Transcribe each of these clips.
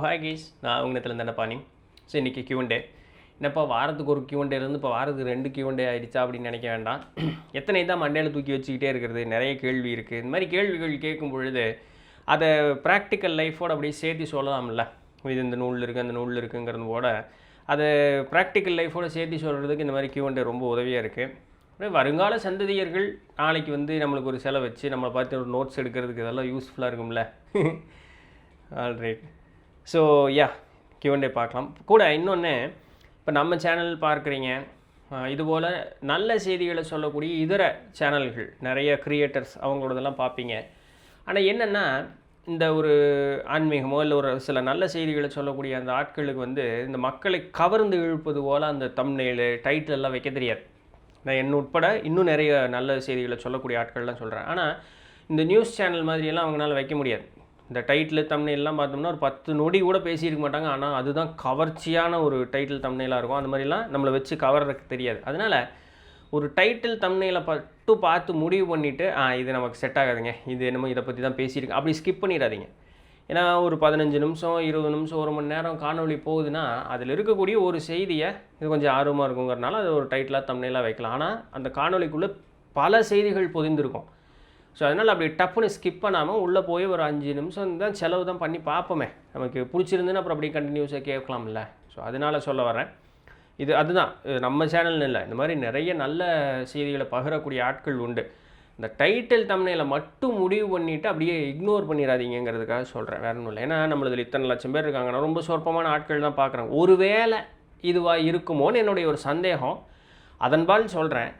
Hi guys, நான் உங்கத்தில் தானே. So இன்றைக்கி Q&A. என்னப்பா வாரத்துக்கு ஒரு Q&A இருந்து இப்போ வாரத்துக்கு 2 Q&A ஆகிடுச்சா அப்படின்னு நினைக்க வேண்டாம். எத்தனை தான் மண்டையில் தூக்கி வச்சுக்கிட்டே இருக்கிறது, நிறைய கேள்வி இருக்குது. இந்த மாதிரி கேள்விகள் கேட்கும் பொழுது அதை ப்ராக்டிக்கல் லைஃபோடு அப்படியே சேர்த்து சொல்லலாம்ல. இது இந்த நூலில் இருக்குது, அந்த நூலில் இருக்குங்கிறது போட அதை ப்ராக்டிக்கல் லைஃபோடு சேர்த்து சொல்கிறதுக்கு இந்த மாதிரி Q&A ரொம்ப உதவியாக இருக்குது. வருங்கால சந்ததியர்கள் நாளைக்கு நம்மளுக்கு ஒரு செலவு வச்சு நம்மளை பார்த்து ஒரு நோட்ஸ் எடுக்கிறதுக்கு இதெல்லாம் யூஸ்ஃபுல்லாக இருக்கும்ல. ஆல்ரைட். ஸோ Q&A பார்க்கலாம். கூட இன்னொன்று, இப்போ நம்ம சேனல் பார்க்குறீங்க, இதுபோல் நல்ல செய்திகளை சொல்லக்கூடிய இதர சேனல்கள் நிறைய க்ரியேட்டர்ஸ் அவங்களோடதெல்லாம் பார்ப்பீங்க. ஆனால் என்னென்னா, இந்த ஒரு ஆன்மீகமோ இல்லை ஒரு சில நல்ல செய்திகளை சொல்லக்கூடிய அந்த ஆட்களுக்கு இந்த மக்களை கவர்ந்து இழுப்பது போல் அந்த தம்ப்நெயில் டைட்டில் எல்லாம் வைக்க தெரியாது. நான் என்ன உட்பட இன்னும் நிறைய நல்ல செய்திகளை சொல்லக்கூடிய ஆட்கள்லாம் சொல்கிறேன். ஆனால் இந்த நியூஸ் சேனல் மாதிரியெல்லாம் அவங்களால வைக்க முடியாது. இந்த டைட்டில் தம்ப்நெயிலெலாம் பார்த்தோம்னா ஒரு 10 நொடி கூட பேசியிருக்க மாட்டாங்க. ஆனால் அதுதான் கவர்ச்சியான ஒரு டைட்டில் தம்ப்நெயிலாக இருக்கும். அந்த மாதிரிலாம் நம்மளை வச்சு கவர்றதுக்கு தெரியாது. அதனால் ஒரு டைட்டில் தம்ப்நெயிலை பார்த்து முடிவு பண்ணிவிட்டு இது நமக்கு செட் ஆகாதுங்க, இது என்னமோ இதை பற்றி தான் பேசியிருக்கு அப்படி ஸ்கிப் பண்ணிடாதீங்க. ஏன்னா ஒரு 15 நிமிஷம் 20 நிமிஷம் 1 மணி நேரம் காணொலி போகுதுன்னா அதில் இருக்கக்கூடிய ஒரு செய்தியை இது கொஞ்சம் ஆர்வமாக இருக்குங்கிறனால அது ஒரு டைட்டிலாக தம்ப்நெயிலாக வைக்கலாம். ஆனால் அந்த காணொலிக்குள்ளே பல செய்திகள் பொதிந்திருக்கும். ஸோ அதனால் அப்படி டப்புன்னு ஸ்கிப் பண்ணாமல் உள்ளே போய் ஒரு 5 நிமிஷம் தான் செலவு தான் பண்ணி பார்ப்போமே, நமக்கு பிடிச்சிருந்துன்னு அப்புறம் அப்படியே கண்டினியூஸாக கேட்கலாம்ல. ஸோ அதனால் சொல்ல வரேன். அதுதான் நம்ம சேனல்னு இல்லை, இந்த மாதிரி நிறைய நல்ல செய்திகளை பகிரக்கூடிய ஆட்கள் உண்டு. இந்த டைட்டில் தம்ப்நெயிலை மட்டும் முடிவு பண்ணிவிட்டு அப்படியே இக்னோர் பண்ணிடாதீங்கிறதுக்காக சொல்கிறேன், வேற ஒன்றும் இல்லை. ஏன்னா நம்மளதில் இத்தனை லட்சம் பேர் இருக்காங்கன்னா ரொம்ப சொற்பமான ஆட்கள் தான் பார்க்குறாங்க. ஒருவேளை இதுவாக இருக்குமோன்னு என்னுடைய ஒரு சந்தேகம். அதன்பால் சொல்கிறேன்,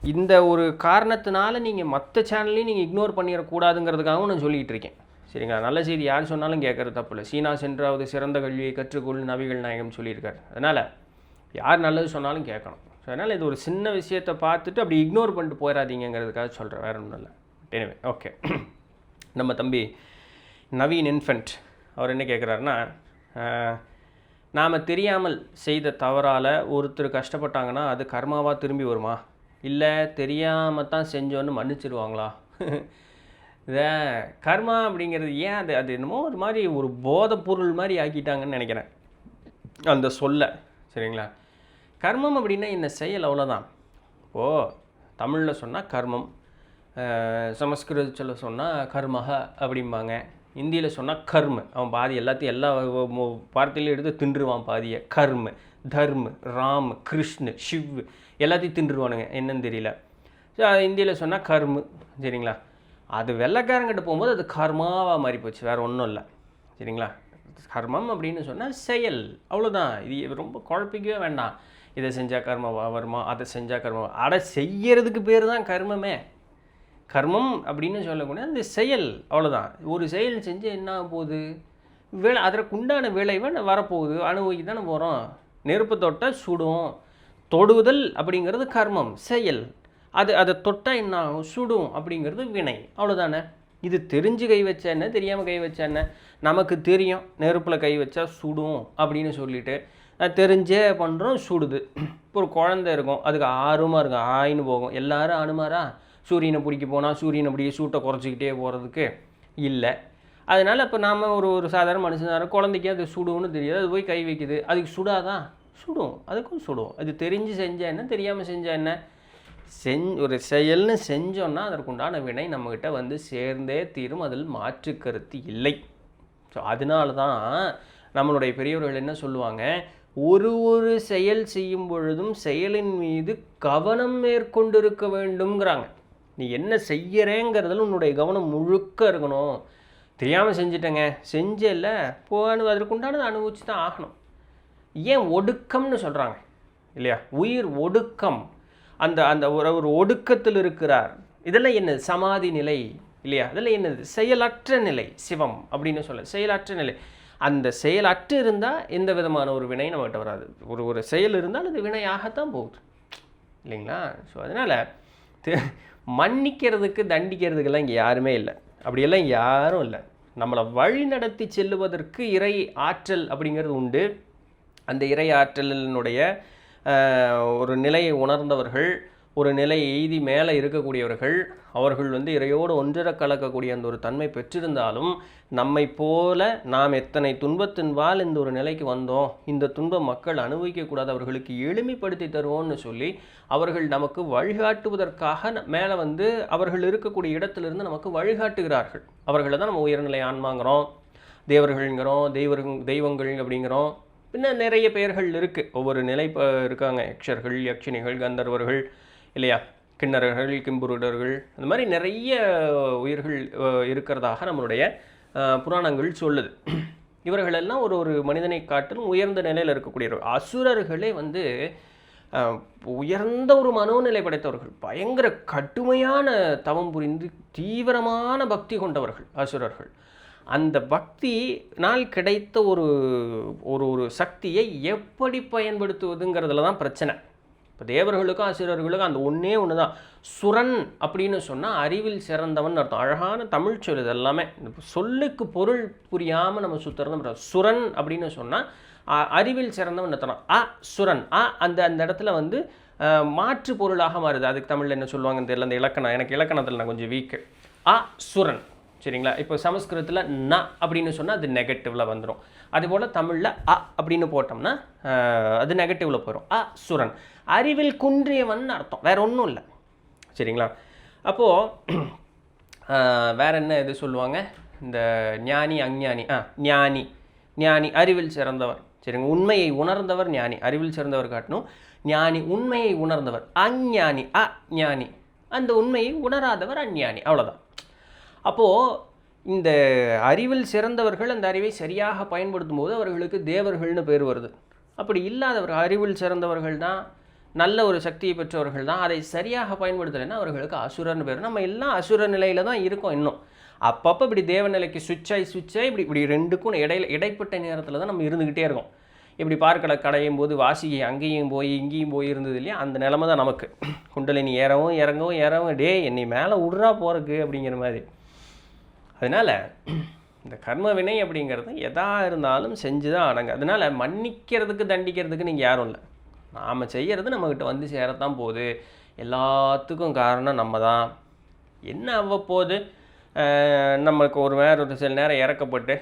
இந்த ஒரு காரணத்தினால நீங்கள் மற்ற சேனல்லையும் நீங்கள் இக்னோர் பண்ணிடக்கூடாதுங்கிறதுக்காகவும் நான் சொல்லிகிட்டு இருக்கேன். சரிங்களா? நல்ல செய்தி யார் சொன்னாலும் கேட்குறது தப்பு இல்லை. சீனா சென்றாவது சிறந்த கல்வியை கற்றுக்கொள் நபிகள் நாயகம் சொல்லியிருக்காரு. அதனால் யார் நல்லது சொன்னாலும் கேட்கணும். ஸோ அதனால் இது ஒரு சின்ன விஷயத்தை பார்த்துட்டு அப்படி இக்னோர் பண்ணிட்டு போயிடாதீங்கிறதுக்காக சொல்கிறேன், வேறு ஒன்றும் இல்லை. Anyway okay. நம்ம தம்பி நவீன் இன்ஃபென்ட் அவர் என்ன கேட்குறாருன்னா, நாம் தெரியாமல் செய்த தவறால் ஒருத்தர் கஷ்டப்பட்டாங்கன்னா அது கர்மாவாக திரும்பி வருமா, இல்லை தெரியாமல் தான் செஞ்சோன்னு மன்னிச்சிடுவாங்களா? இதை கர்மா அப்படிங்கிறது ஏன் அது என்னமோ ஒரு மாதிரி ஒரு போதை பொருள் மாதிரி ஆக்கிட்டாங்கன்னு நினைக்கிறேன் அந்த சொல்ல. சரிங்களா? கர்மம் அப்படின்னா என்ன செயல், அவ்வளோதான். இப்போது தமிழில் சொன்னால் கர்மம், சமஸ்கிருதத்தில் சொன்னால் கர்மஹ அப்படிம்பாங்க, இந்தியில் சொன்னால் கர்ம. அவன் பாதி எல்லாத்தையும் எல்லா வார்த்தையிலையும் எடுத்து தின்றுவான் பாதியை. கர்ம, தர்ம, ராம், கிருஷ்ண, சிவ் எல்லாத்தையும் தின்றுவானுங்க, என்னன்னு தெரியல. ஸோ அது இந்தியில் சொன்னால் கர்மு. சரிங்களா? அது வெள்ளைக்காரங்கிட்ட போகும்போது அது கர்மாவாக மாறி போச்சு, வேறு ஒன்றும் இல்லை. சரிங்களா? கர்மம் அப்படின்னு சொன்னால் செயல், அவ்வளோதான். இது ரொம்ப குழப்பிக்கவே வேண்டாம். இதை செஞ்சால் கர்மவா வருமா, அதை செஞ்சால் கர்மவா, அதை செய்யறதுக்கு பேர் தான் கர்மமே. கர்மம் அப்படின்னு சொல்லக்கூடிய அந்த செயல், அவ்வளோதான். ஒரு செயல் செஞ்சு என்ன போகுது, அதற்கு உண்டான விளைவை வரப்போகுது, அனுபவிக்க தானே போகிறோம். நெருப்பு தொட்டால் சுடும். தொடுதல் அப்படிங்கிறது கர்மம், செயல். அதை தொட்டால் என்ன ஆகும், சுடும் அப்படிங்கிறது வினை, அவ்வளோதானே. இது தெரிஞ்சு கை வச்சா என்ன, தெரியாமல் கை வச்சா என்ன. நமக்கு தெரியும் நெருப்பில் கை வச்சா சுடும் அப்படின்னு சொல்லிட்டு தெரிஞ்சே பண்ணுறோம், சுடுது. இப்போ ஒரு குழந்தை இருக்கும், அதுக்கு ஆர்வமாக இருக்கும், ஆயின்னு போகும். எல்லோரும் அனுமாரா சூரியனை பிடிக்க போனால் சூரியனை அப்படியே சூட்டை குறைச்சிக்கிட்டே போகிறதுக்கு இல்லை. அதனால் இப்போ நாம் ஒரு சாதாரண மனுஷனார குழந்தைக்கு அது சுடுன்னு தெரியாது, அது போய் கை வைக்குது, அதுக்கு சுடாதான், சுடும், அதுக்கும் சுடும். அது தெரிஞ்சு செஞ்சால் என்ன, தெரியாமல் செஞ்சால் என்ன. ஒரு செயல்னு செஞ்சோன்னா அதற்குண்டான வினை நம்மக்கிட்ட சேர்ந்தே தீரும், அதில் மாற்று கருத்து இல்லை. ஸோ அதனால தான் நம்மளுடைய பெரியவர்கள் என்ன சொல்லுவாங்க, ஒரு செயல் செய்யும் பொழுதும் செயலின் மீது கவனம் மேற்கொண்டிருக்க வேண்டும்ங்கிறாங்க. நீ என்ன செய்யறேங்கிறதுல உன்னுடைய கவனம் முழுக்க இருக்கணும். தெரியாமல் செஞ்சிட்டேங்க, செஞ்சல போன்னு அதற்குண்டானது அனுபவிச்சு தான் ஆகணும். ஏன் ஒடுக்கம்னு சொல்கிறாங்க இல்லையா, உயிர் ஒடுக்கம். அந்த ஒரு ஒடுக்கத்தில் இருக்கிறார். இதெல்லாம் என்னது, சமாதி நிலை இல்லையா, அதெல்லாம் என்னது, செயலற்ற நிலை. சிவம் அப்படின்னு சொல்ல செயலற்ற நிலை. அந்த செயலற்று இருந்தால் எந்த விதமான ஒரு வினை நம்மகிட்ட வராது. ஒரு செயல் இருந்தால் அது வினையாகத்தான் போகுது இல்லைங்களா. ஸோ அதனால் மன்னிக்கிறதுக்கு தண்டிக்கிறதுக்கெல்லாம் இங்கே யாருமே இல்லை, அப்படியெல்லாம் யாரும் இல்லை. நம்மளை வழி நடத்தி செல்லுவதற்கு இறை ஆற்றல் அப்படிங்கிறது உண்டு. அந்த இறை ஆற்றலினுடைய ஒரு நிலையை உணர்ந்தவர்கள், ஒரு நிலையை எய்தி மேலே இருக்கக்கூடியவர்கள், அவர்கள் வந்து இறையோடு ஒன்றிற கலக்கக்கூடிய அந்த ஒரு தன்மை பெற்றிருந்தாலும் நம்மை போல நாம் எத்தனை துன்பத்தின்பால் இந்த ஒரு நிலைக்கு வந்தோம், இந்த துன்பம் மக்கள் அனுபவிக்கக்கூடாது, அவர்களுக்கு எளிமைப்படுத்தி தருவோம்னு சொல்லி அவர்கள் நமக்கு வழிகாட்டுவதற்காக மேலே வந்து அவர்கள் இருக்கக்கூடிய இடத்திலிருந்து நமக்கு வழிகாட்டுகிறார்கள். அவர்களை தான் நம்ம உயர்நிலை ஆன்மாங்கிறோம், தேவர்கள்ங்கிறோம், தெய்வங்கள் அப்படிங்கிறோம். பின்ன நிறைய பெயர்கள் இருக்குது, ஒவ்வொரு நிலை இருக்காங்க. யக்ஷர்கள், யக்ஷினிகள், கந்தர்வர்கள் இல்லையா, கிண்ணறர்கள், கிம்புருடர்கள், அந்த மாதிரி நிறைய உயிர்கள் இருக்கிறதாக நம்மளுடைய புராணங்கள் சொல்லுது. இவர்களெல்லாம் ஒரு ஒரு மனிதனை காட்டிலும் உயர்ந்த நிலையில் இருக்கக்கூடியவர்கள். அசுரர்களே வந்து உயர்ந்த ஒரு மனோநிலை படைத்தவர்கள், பயங்கர கடுமையான தவம் புரிந்து தீவிரமான பக்தி கொண்டவர்கள் அசுரர்கள். அந்த பக்தினால் கிடைத்த ஒரு ஒரு சக்தியை எப்படி பயன்படுத்துவதுங்கிறதுல தான் பிரச்சனை. இப்போ தேவர்களுக்கும் அசுரர்களுக்கும் அந்த ஒன்றே ஒன்று தான். சுரன் அப்படின்னு சொன்னால் அறிவில் சிறந்தவன் அர்த்தம். அழகான தமிழ் சொல் இது எல்லாமே. சொல்லுக்கு பொருள் புரியாமல் நம்ம சுற்றுறது. சுரன் அப்படின்னு சொன்னால் அறிவில் சிறந்தவன் அர்த்தம். சுரன் அந்த அந்த இடத்துல வந்து மாற்று பொருளாக மாறுது. அதுக்கு தமிழில் என்ன சொல்லுவாங்கன்னு தெரியல, அந்த இலக்கணம் எனக்கு இலக்கணத்தில் நான் கொஞ்சம் வீக்கு. சுரன் சரிங்களா. இப்போ சமஸ்கிருதத்தில் ந அப்படின்னு சொன்னால் அது நெகட்டிவில் வந்துடும். அதுபோல் தமிழில் அப்படின்னு போட்டோம்னா அது நெகட்டிவில் போயிடும். சுரன் அறிவில் குன்றியவன் அர்த்தம், வேற ஒன்றும் இல்லை சரிங்களா. அப்போது வேற என்ன இது சொல்லுவாங்க, இந்த ஞானி அஞ்ஞானி. ஞானி ஞானி அறிவில் சிறந்தவர் சரிங்க, உண்மையை உணர்ந்தவர் ஞானி. அறிவில் சிறந்தவர் காட்டணும். ஞானி உண்மையை உணர்ந்தவர். அஞ்ஞானி ஞானி அந்த உண்மையை உணராதவர் அஞ்ஞானி, அவ்வளோதான். அப்போது இந்த அறிவில் சிறந்தவர்கள் அந்த அறிவை சரியாக பயன்படுத்தும் போது அவர்களுக்கு தேவர்கள்னு பேர் வருது. அப்படி இல்லாதவர்கள் அறிவில் சிறந்தவர்கள் தான், நல்ல ஒரு சக்தியை பெற்றவர்கள் தான், அதை சரியாக பயன்படுத்தலைன்னா அவர்களுக்கு அசுரன்னு பேர். நம்ம எல்லாம் அசுர நிலையில் தான் இருக்கோம் இன்னும். அப்பப்போ இப்படி தேவநிலைக்கு சுவிட்சாய் இப்படி ரெண்டுக்கும் இடைப்பட்ட நேரத்தில் தான் நம்ம இருந்துக்கிட்டே இருக்கோம். இப்படி பார்க்கலை கடையும் போது வாசிகை அங்கேயும் போய் இங்கேயும் போய் இருந்தது இல்லையா, அந்த நிலைமை தான் நமக்கு. குண்டலினி ஏறவும் இறங்கவும் டே என்னை மேலே விட்றா போகிறக்கு அப்படிங்கிற மாதிரி. அதனால் இந்த கர்ம வினை அப்படிங்கிறது எதா இருந்தாலும் செஞ்சு தான் அடங்கு. அதனால் மன்னிக்கிறதுக்கு தண்டிக்கிறதுக்கு நீங்கள் யாரும் இல்லை. நாம் செய்கிறது நம்மக்கிட்ட வந்து சேரத்தான் போகுது. எல்லாத்துக்கும் காரணம் நம்ம தான். என்ன அவ்வப்போது நம்மளுக்கு ஒரு சில நேரம் இறக்கப்பட்டு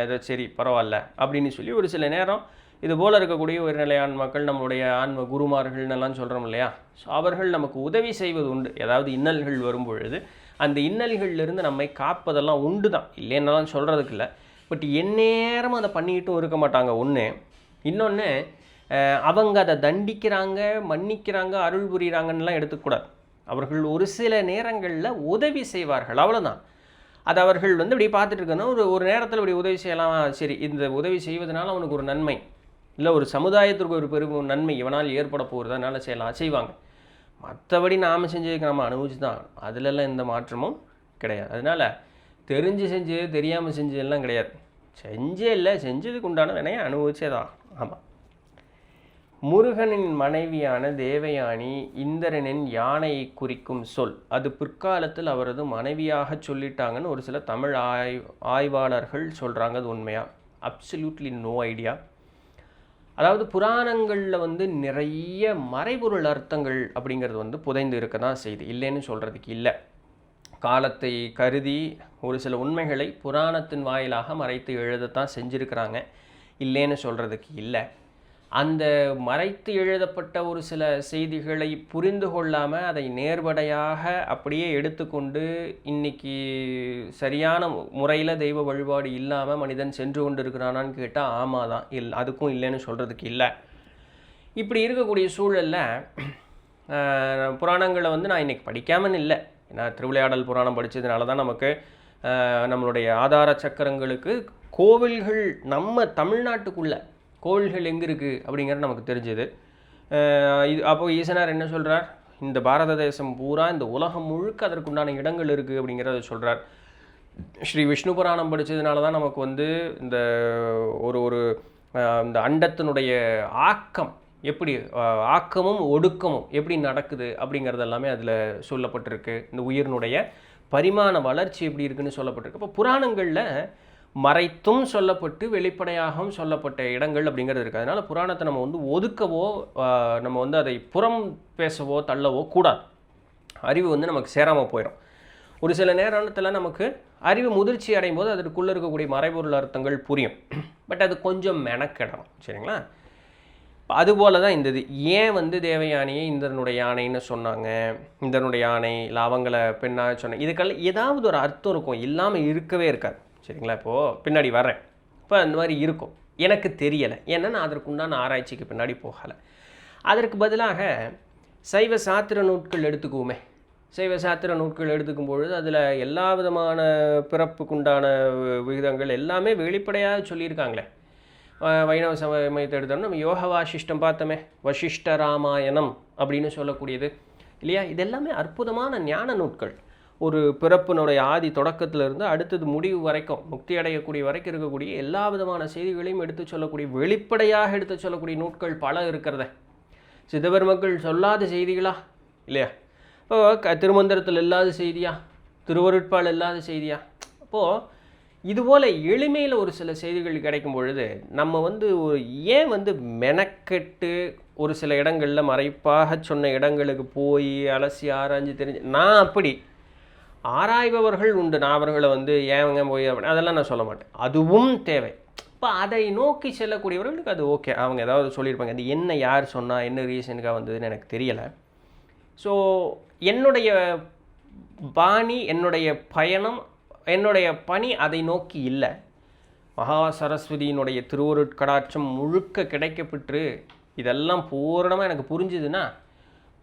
ஏதோ சரி பரவாயில்ல அப்படின்னு சொல்லி ஒரு சில நேரம் இது போல் இருக்கக்கூடிய உயர்நிலை ஆன்மாக்கள், நம்மளுடைய ஆன்ம குருமார்கள்னெல்லாம் சொல்கிறோம் இல்லையா, ஸோ அவர்கள் நமக்கு உதவி செய்வது உண்டு. ஏதாவது இன்னல்கள் வரும்பொழுது அந்த இன்னல்களிலிருந்து நம்மை காப்பதெல்லாம் உண்டு தான், இல்லைன்னாலும் சொல்கிறதுக்கு இல்லை. பட் எந்நேரமும் அதை பண்ணிக்கிட்டும் இருக்க மாட்டாங்க ஒன்று. இன்னொன்று, அவங்க அதை தண்டிக்கிறாங்க, மன்னிக்கிறாங்க, அருள் புரிகிறாங்கன்னெலாம் எடுத்துக்கூடாது. அவர்கள் ஒரு சில நேரங்களில் உதவி செய்வார்கள், அவ்வளோதான். அது அவர்கள் வந்து இப்படி பார்த்துட்டு இருக்கணும். ஒரு நேரத்தில் இப்படி உதவி செய்யலாம், சரி இந்த உதவி செய்வதனால அவனுக்கு ஒரு நன்மை, இல்லை ஒரு சமுதாயத்திற்கு ஒரு பெரும் நன்மை இவனால் ஏற்பட போகிறது, அதனால் செய்வாங்க. மற்றபடி நாம் செஞ்சதுக்கு நம்ம அனுபவிச்சு தான், அதிலெல்லாம் எந்த மாற்றமும் கிடையாது. அதனால் தெரிஞ்சு செஞ்சு தெரியாமல் செஞ்சதெல்லாம் கிடையாது. செஞ்சே இல்லை, செஞ்சதுக்கு உண்டான வினையை அனுபவிச்சே தான். ஆமாம். முருகனின் மனைவியான தேவயானி இந்திரனின் யானையை குறிக்கும் சொல். அது பிற்காலத்தில் அவரது மனைவியாக சொல்லிட்டாங்கன்னு ஒரு சில தமிழ் ஆய்வாளர்கள் சொல்கிறாங்க. அது உண்மையா? Absolutely no idea. அதாவது புராணங்களில் வந்து நிறைய மறைபொருள் அர்த்தங்கள் அப்படிங்கிறது வந்து புதைந்து இருக்க தான் செய்யுது, இல்லைன்னு சொல்கிறதுக்கு இல்லை. காலத்தை கருதி ஒரு சில உண்மைகளை புராணத்தின் வாயிலாக மறைத்து எழுதத்தான் செஞ்சுருக்கிறாங்க, இல்லைன்னு சொல்கிறதுக்கு இல்லை. அந்த மறைத்து எழுதப்பட்ட ஒரு சில செய்திகளை புரிந்து கொள்ளாமல் அதை நேர்படையாக அப்படியே எடுத்துக்கொண்டு இன்றைக்கி சரியான முறையில் தெய்வ வழிபாடு இல்லாமல் மனிதன் சென்று கொண்டு இருக்கிறானான்னு கேட்டால் ஆமாம் தான், அதுக்கும் இல்லைன்னு சொல்கிறதுக்கு இல்லை. இப்படி இருக்கக்கூடிய சூழலில் புராணங்களை வந்து நான் இன்றைக்கி படிக்காமல் இல்லை. ஏன்னா திருவிளையாடல் புராணம் படித்ததுனால தான் நமக்கு நம்மளுடைய ஆதார சக்கரங்களுக்கு கோவில்கள் நம்ம தமிழ்நாட்டுக்குள்ளே கோவில்கள் எங்கே இருக்குது அப்படிங்கிறது நமக்கு தெரிஞ்சுது. அப்போது ஈசனார் என்ன சொல்கிறார், இந்த பாரத தேசம் பூரா இந்த உலகம் முழுக்க அதற்குண்டான இடங்கள் இருக்குது அப்படிங்கிறத சொல்கிறார். ஸ்ரீ விஷ்ணு புராணம் படித்ததுனால தான் நமக்கு வந்து இந்த ஒரு இந்த அண்டத்தினுடைய ஆக்கம் எப்படி, ஆக்கமும் ஒடுக்கமும் எப்படி நடக்குது அப்படிங்கிறது எல்லாமே அதில் சொல்லப்பட்டிருக்கு. இந்த உயிரினுடைய பரிமாண வளர்ச்சி எப்படி இருக்குதுன்னு சொல்லப்பட்டிருக்கு. அப்போ புராணங்களில் மறைத்தும் சொல்லப்பட்டு வெளிப்படையாகவும் சொல்லப்பட்ட இடங்கள் அப்படிங்கிறது இருக்குது. அதனால் புராணத்தை நம்ம வந்து ஒதுக்கவோ நம்ம வந்து அதை புறம் பேசவோ தள்ளவோ கூடாது. அறிவு வந்து நமக்கு சேராமல் போயிடும். ஒரு சில நேரத்தில் நமக்கு அறிவு முதிர்ச்சி அடையும் போது அதற்குள்ளே இருக்கக்கூடிய மறைபொருள் அர்த்தங்கள் புரியும். பட் அது கொஞ்சம் மெனக்கிடணும். சரிங்களா? அதுபோல தான் இந்த இது. ஏன் தேவயானியை இந்திரனுடைய யானைன்னு சொன்னாங்க, இந்திரனுடைய யானை லாவங்களை பெண்ணாக சொன்னாங்க, இதுக்கெல்லாம் ஏதாவது ஒரு அர்த்தம் இருக்கும், இல்லாமல் இருக்கவே இருக்காது. சரிங்களா? இப்போது பின்னாடி வரேன். இப்போ அந்த மாதிரி இருக்கும், எனக்கு தெரியலை. ஏன்னா நான் அதற்குண்டான ஆராய்ச்சிக்கு பின்னாடி போகலை. அதற்கு பதிலாக சைவ சாத்திர நூட்கள் எடுத்துக்குவோமே. சைவ சாத்திர நூட்கள் எடுத்துக்கும் பொழுது அதில் எல்லா விதமான பிறப்புக்குண்டான விகிதங்கள் எல்லாமே வெளிப்படையாக சொல்லியிருக்காங்களே. வைணவ சமயத்தை எடுத்தோம்னா நம்ம யோக வாசிஷ்டம் பார்த்தோமே, வசிஷ்ட ராமாயணம் அப்படின்னு சொல்லக்கூடியது இல்லையா? இது எல்லாமே அற்புதமான ஞான நூட்கள். ஒரு பிறப்பினுடைய ஆதி தொடக்கத்திலிருந்து அடுத்தது முடிவு வரைக்கும், முக்தி அடையக்கூடிய வரைக்கும் இருக்கக்கூடிய எல்லா விதமான செய்திகளையும் எடுத்து சொல்லக்கூடிய, வெளிப்படையாக எடுத்து சொல்லக்கூடிய நூட்கள் பல இருக்கிறத. சிதபெருமக்கள் சொல்லாத செய்திகளா இல்லையா? இப்போ திருமந்திரத்தில் இல்லாத செய்தியா, திருவருட்பால் இல்லாத செய்தியா? அப்போது இதுபோல் எளிமையில் ஒரு சில செய்திகள் கிடைக்கும் பொழுது நம்ம ஏன் மெனக்கெட்டு ஒரு சில இடங்களில் மறைப்பாக சொன்ன இடங்களுக்கு போய் அலசி ஆராய்ஞ்சு தெரிஞ்சு, நான் அப்படி ஆராய்பவர்கள் உண்டு, நான் அவர்களை ஏங்க போய் அதெல்லாம் நான் சொல்ல மாட்டேன், அதுவும் தேவை. இப்போ அதை நோக்கி செல்லக்கூடியவர்களுக்கு அது ஓகே, அவங்க ஏதாவது சொல்லியிருப்பாங்க, அது என்ன யார் சொன்னால் என்ன ரீசனுக்காக வந்ததுன்னு எனக்கு தெரியலை. ஸோ என்னுடைய பாணி, என்னுடைய பயணம், என்னுடைய பணி அதை நோக்கி இல்லை. மகா சரஸ்வதியினுடைய திருவருட்கடாட்சம் முழுக்க கிடைக்கப்பெற்று இதெல்லாம் பூரணமாக எனக்கு புரிஞ்சுதுன்னா